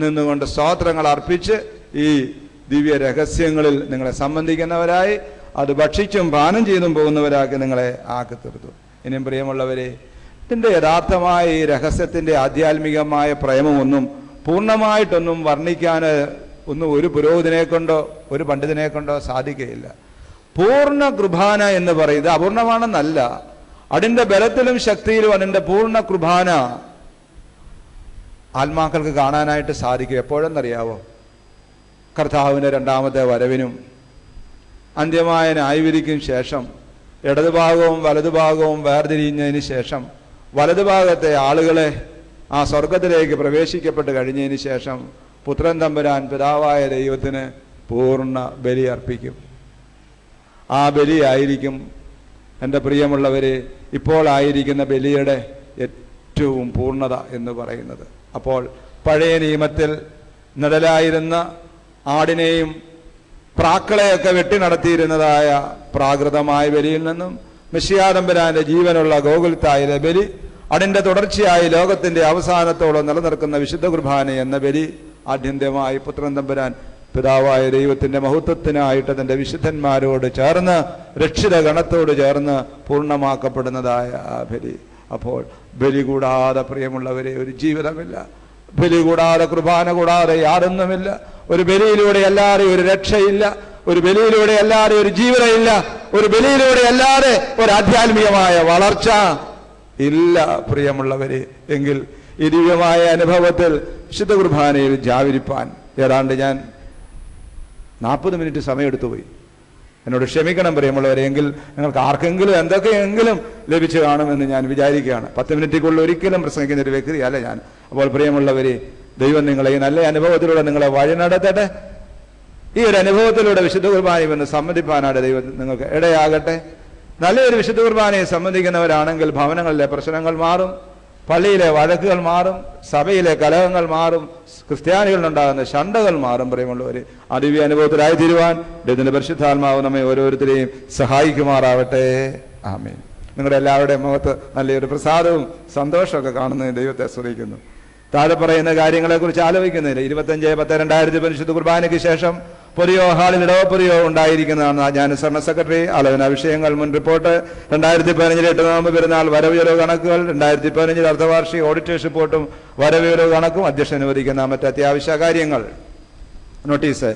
നിന്നുകൊണ്ട് സ്തോത്രങ്ങൾ അർപ്പിച്ച് ഈ ദിവ്യ രഹസ്യങ്ങളിൽ നിങ്ങളെ സംബന്ധിക്കുന്നവരായി അത് ഭക്ഷിച്ചും പാനം ചെയ്തും പോകുന്നവരാക്കി നിങ്ങളെ ആക്കി തീർത്തു. ഇനിയും പ്രിയമുള്ളവരെ, ഇതിൻ്റെ യഥാർത്ഥമായ ഈ രഹസ്യത്തിൻ്റെ ആധ്യാത്മികമായ പ്രേമമൊന്നും പൂർണ്ണമായിട്ടൊന്നും വർണ്ണിക്കാൻ ഒരു പുരോഹിതനെ കൊണ്ടോ ഒരു പണ്ഡിതനെ കൊണ്ടോ സാധിക്കുകയില്ല. പൂർണ്ണ കുർബാന എന്ന് പറയുന്നത് അപൂർണമാണെന്നല്ല, അതിൻ്റെ ബലത്തിലും ശക്തിയിലും അതിൻ്റെ പൂർണ്ണ കുർബാന ആത്മാക്കൾക്ക് കാണാനായിട്ട് സാധിക്കും. എപ്പോഴെന്നറിയാവോ? കർത്താവിൻ്റെ 2ാമത്തെ വരവിനും അന്ത്യമായ ന്യായവിധിക്കും ശേഷം ഇടതുഭാഗവും വലതുഭാഗവും വേർതിരിഞ്ഞതിന് ശേഷം വലതുഭാഗത്തെ ആളുകളെ ആ സ്വർഗത്തിലേക്ക് പ്രവേശിക്കപ്പെട്ട് കഴിഞ്ഞതിന് ശേഷം പുത്രൻ തമ്പുരാൻ പിതാവായ ദൈവത്തിന് പൂർണ്ണ ബലി അർപ്പിക്കും. ആ ബലിയായിരിക്കും എൻ്റെ പ്രിയമുള്ളവരെ ഇപ്പോൾ ആയിരിക്കുന്ന ബലിയുടെ ഏറ്റവും പൂർണ്ണത എന്ന് പറയുന്നത്. അപ്പോൾ പഴയ നിയമത്തിൽ നിഴലായിരുന്ന ആടിനെയും പ്രാക്കളെയൊക്കെ വെട്ടി നടത്തിയിരുന്നതായ പ്രാകൃതമായ ബലിയിൽ നിന്നും മെശിയാതമ്പുരാന്റെ ജീവനുള്ള ഗോകുൽത്തായിലെ ബലി, അതിൻ്റെ തുടർച്ചയായി ലോകത്തിന്റെ അവസാനത്തോളം നിലനിൽക്കുന്ന വിശുദ്ധ കുർബാന എന്ന ബലി ആദ്യന്ത്യമായി പുത്രൻ തമ്പുരാൻ പിതാവായ ദൈവത്തിന്റെ മഹത്വത്തിനായിട്ട് തന്റെ വിശുദ്ധന്മാരോട് ചേർന്ന് രക്ഷിത ഗണത്തോട് ചേർന്ന് പൂർണ്ണമാക്കപ്പെടുന്നതായ ആ ബലി. അപ്പോൾ ബലി കൂടാതെ പ്രിയമുള്ളവരെ ഒരു ജീവിതമില്ല. ബലി കൂടാതെ കുർബാന കൂടാതെ യാതൊന്നുമില്ല. ഒരു ബലിയിലൂടെ അല്ലാതെ ഒരു രക്ഷയില്ല. ഒരു ബലിയിലൂടെ അല്ലാതെ ഒരു ജീവിതമില്ല. ഒരു ബലിയിലൂടെ അല്ലാതെ ഒരു ആധ്യാത്മികമായ വളർച്ച ഇല്ല പ്രിയമുള്ളവരെ. എങ്കിൽ ഈ ദിവ്യമായ അനുഭവത്തിൽ വിശുദ്ധ കുർബാനയിൽ ജാവിരിപ്പാൻ ഏതാണ്ട് ഞാൻ 40 മിനിറ്റ് സമയമെടുത്തു പോയി. എന്നോട് ക്ഷമിക്കണം പ്രിയമുള്ളവരെ. എങ്കിൽ നിങ്ങൾക്ക് ആർക്കെങ്കിലും എന്തൊക്കെയെങ്കിലും ലഭിച്ചു കാണുമെന്ന് ഞാൻ വിചാരിക്കുകയാണ്. 10 മിനിറ്റിക്കുള്ളിൽ ഒരിക്കലും പ്രസംഗിക്കുന്ന ഒരു വ്യക്തിയല്ല ഞാൻ. അപ്പോൾ പ്രിയമുള്ളവരെ, ദൈവം നിങ്ങളെ ഈ നല്ല അനുഭവത്തിലൂടെ നിങ്ങളെ വഴി നടത്തട്ടെ. ഈ ഒരു അനുഭവത്തിലൂടെ വിശുദ്ധ കുർബാനയിൽ വന്ന് സംബന്ധിപ്പാനായിട്ട് ദൈവം നിങ്ങൾക്ക് ഇടയാകട്ടെ. നല്ലൊരു വിശുദ്ധ കുർബാനയെ സംബന്ധിക്കുന്നവരാണെങ്കിൽ ഭവനങ്ങളിലെ പ്രശ്നങ്ങൾ മാറും, പള്ളിയിലെ വഴക്കുകൾ മാറും, സഭയിലെ കലഹങ്ങൾ മാറും, ക്രിസ്ത്യാനികളിലുണ്ടാകുന്ന ശണ്ടകൾ മാറും. പ്രിയമുള്ളവർ, ആ ദിവ്യ അനുഭവത്തിലായി തീരുവാൻ ദൈവത്തിന്റെ പരിശുദ്ധാത്മാവ് നമ്മെ ഓരോരുത്തരെയും സഹായിക്കുമാറാവട്ടെ. ആമേൻ. നിങ്ങളുടെ എല്ലാവരുടെയും മുഖത്ത് നല്ലൊരു പ്രസാദവും സന്തോഷമൊക്കെ കാണുന്നതിന് ദൈവത്തെ സ്തുതിക്കുന്നു. താഴെ പറയുന്ന കാര്യങ്ങളെക്കുറിച്ച് ആലോചിക്കുന്നില്ല. 25/10/2000 പരിശുദ്ധ കുർബാനയ്ക്ക് ശേഷം പൊരിയോ ഹാളിൽ ഇടവപ്പൊരിയോ ഉണ്ടായിരിക്കുന്നതാണ് ആജ്ഞാനുസരണ സെക്രട്ടറി. ആലോചന വിഷയങ്ങൾ മുൻ റിപ്പോർട്ട് 2015 8 നോയമ്പ് പെരുന്നാൾ വരവുചെലവ് കണക്കുകൾ 2015 അർദ്ധവാർഷിക ഓഡിറ്റേഴ്സ് റിപ്പോർട്ടും വരവുചെലവ് കണക്കും അധ്യക്ഷൻ അനുവദിക്കുന്ന മറ്റ് അത്യാവശ്യ കാര്യങ്ങൾ. നോട്ടീസ്